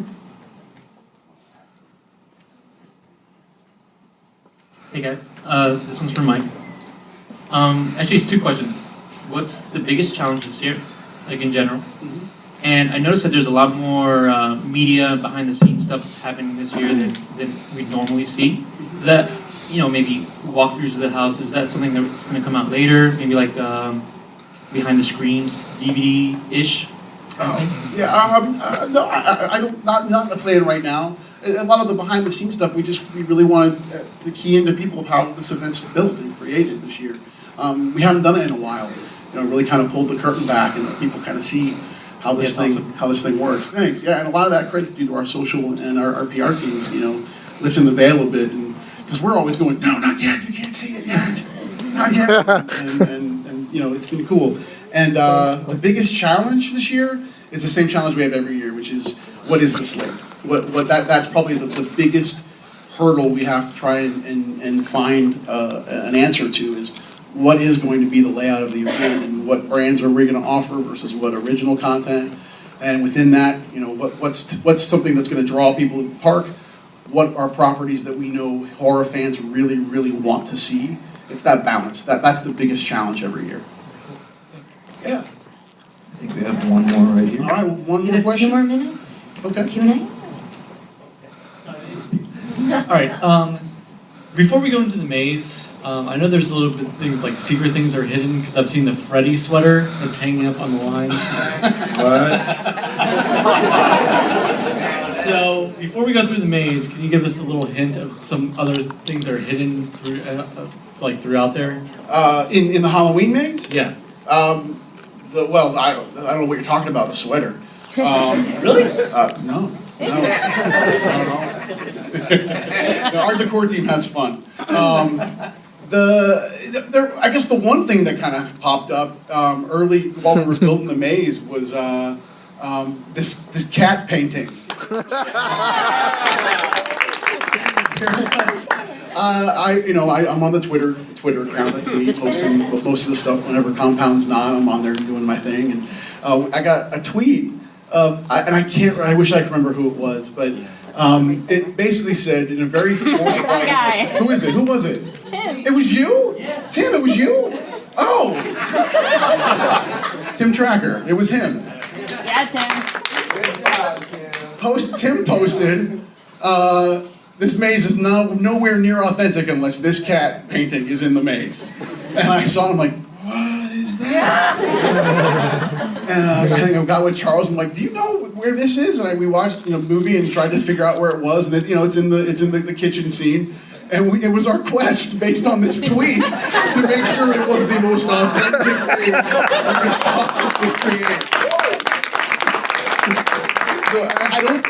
Hey guys, this one's for Mike. Actually, it's two questions. What's the biggest challenge this year, like in general? And I noticed that there's a lot more media, behind-the-scenes stuff happening this year than we normally see. Is that, maybe walkthroughs of the house, is that something that's going to come out later? Maybe like behind the screens, DVD-ish? No, I don't, not in the plan right now. A lot of the behind-the-scenes stuff, we really wanted to key into people of how this event's built and created this year. We haven't done it in a while. Really kind of pulled the curtain back and let people kind of see how this thing works. Thanks. Yeah, and a lot of that credit's due to our social and our PR teams. Lifting the veil a bit, and because we're always going, no, not yet. You can't see it yet. Not yet. and it's been cool. And the biggest challenge this year is the same challenge we have every year, which is, what is the slate? That's probably the biggest hurdle we have to try and find an answer to, is what is going to be the layout of the event, and what brands are we going to offer versus what original content, and within that, what's something that's going to draw people to the park, what are properties that we know horror fans really, really want to see. It's that balance. That's the biggest challenge every year. Yeah. I think we have one more right here. All right, one more question. A few more minutes. Okay. Q&A. All right. Before we go into the maze, I know there's a little bit things like secret things are hidden because I've seen the Freddy sweater that's hanging up on the lines. What? So before we go through the maze, can you give us a little hint of some other things that are hidden through, like throughout there? In the Halloween maze? Yeah. Well, I don't know what you're talking about, the sweater. Really? No. Our decor team has fun. I guess the one thing that kind of popped up early while we were building the maze was this cat painting. I'm on the Twitter account. I tweet, posting most of the stuff whenever Compound's not. I'm on there doing my thing, and I got a tweet of, I wish I could remember who it was, but it basically said in a very forthright. guy. Who is it? Who was it? It's Tim. It was you? Yeah. Tim, it was you? Oh. Tim Tracker. It was him. Yeah, Tim. Tim posted, this maze is nowhere near authentic unless this cat painting is in the maze. And I saw it, I'm like, what is that? And I think I got with Charles, I'm like, do you know where this is? And we watched a movie and tried to figure out where it was, and it's in the kitchen scene. And it was our quest, based on this tweet, to make sure it was the most authentic maze we could possibly create. So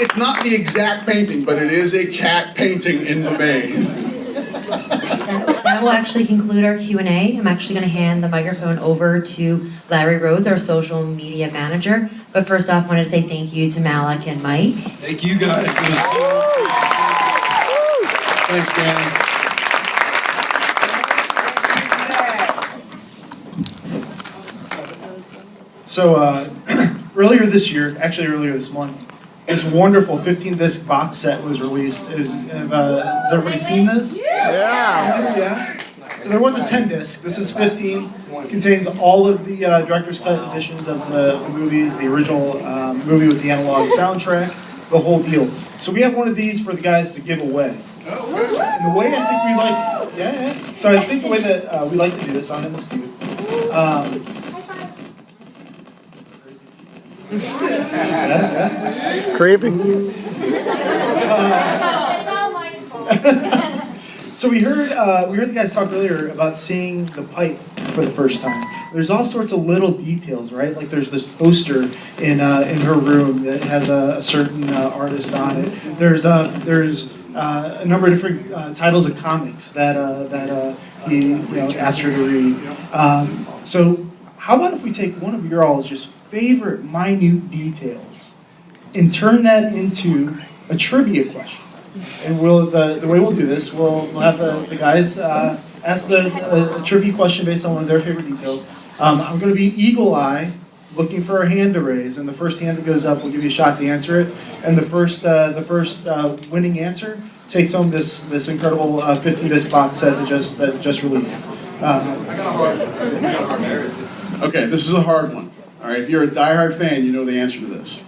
it's not the exact painting, but it is a cat painting in the maze. That will actually conclude our Q&A. I'm actually going to hand the microphone over to Larry Rhodes, our social media manager. But first off, I wanted to say thank you to Malik and Mike. Thank you guys. Thanks, Dan. So earlier this year, actually earlier this month, this wonderful 15-disc box set was released. Has everybody seen this? Yeah. So there was a 10-disc. This is 15. It contains all of the director's cut editions of the movies, the original movie with the analog soundtrack, the whole deal. So we have one of these for the guys to give away. And the way I think we like, So I think the way that we like to do this, I'll hand this to you. Creepy. So we heard the guys talk earlier about seeing the pipe for the first time. There's all sorts of little details, right? Like there's this poster in her room that has a certain artist on it. There's a number of different titles of comics that he asked her to read. So how about if we take one of your all's just favorite minute details and turn that into a trivia question? And the way we'll do this, we'll have the guys ask a trivia question based on one of their favorite details. I'm going to be eagle eye, looking for a hand to raise, and the first hand that goes up will give you a shot to answer it. And the first winning answer takes home this incredible 15-disc box set that just released. Okay, this is a hard one. All right, if you're a diehard fan, you know the answer to this.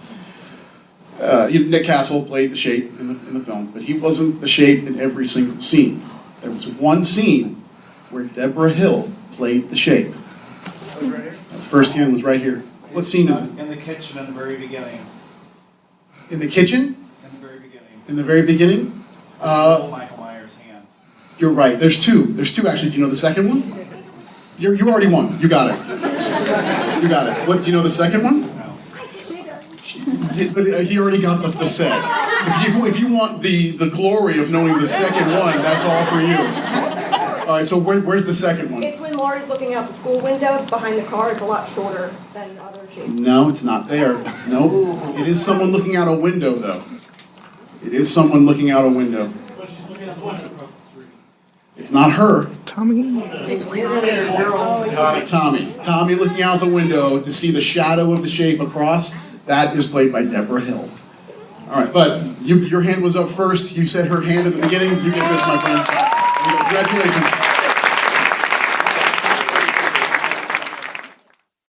Nick Castle played the Shape in the film, but he wasn't the Shape in every single scene. There was one scene where Deborah Hill played the Shape. The first hand was right here. What scene is it? In the kitchen at the very beginning. In the kitchen? In the very beginning. In the very beginning? Michael Myers' hand. You're right. There's two. There's two actually. Do you know the second one? You already won. You got it. You got it. What? Do you know the second one? But he already got the set. If you want the glory of knowing the second one, that's all for you. All right, so where's the second one? It's when Laurie's looking out the school window behind the car. It's a lot shorter than other shapes. No, it's not there. No, it is someone looking out a window, though. It is someone looking out a window. It's not her. Tommy looking out the window to see the shadow of the Shape across. That is played by Deborah Hill. All right, but your hand was up first. You said her hand at the beginning. You get this, my friend. Congratulations.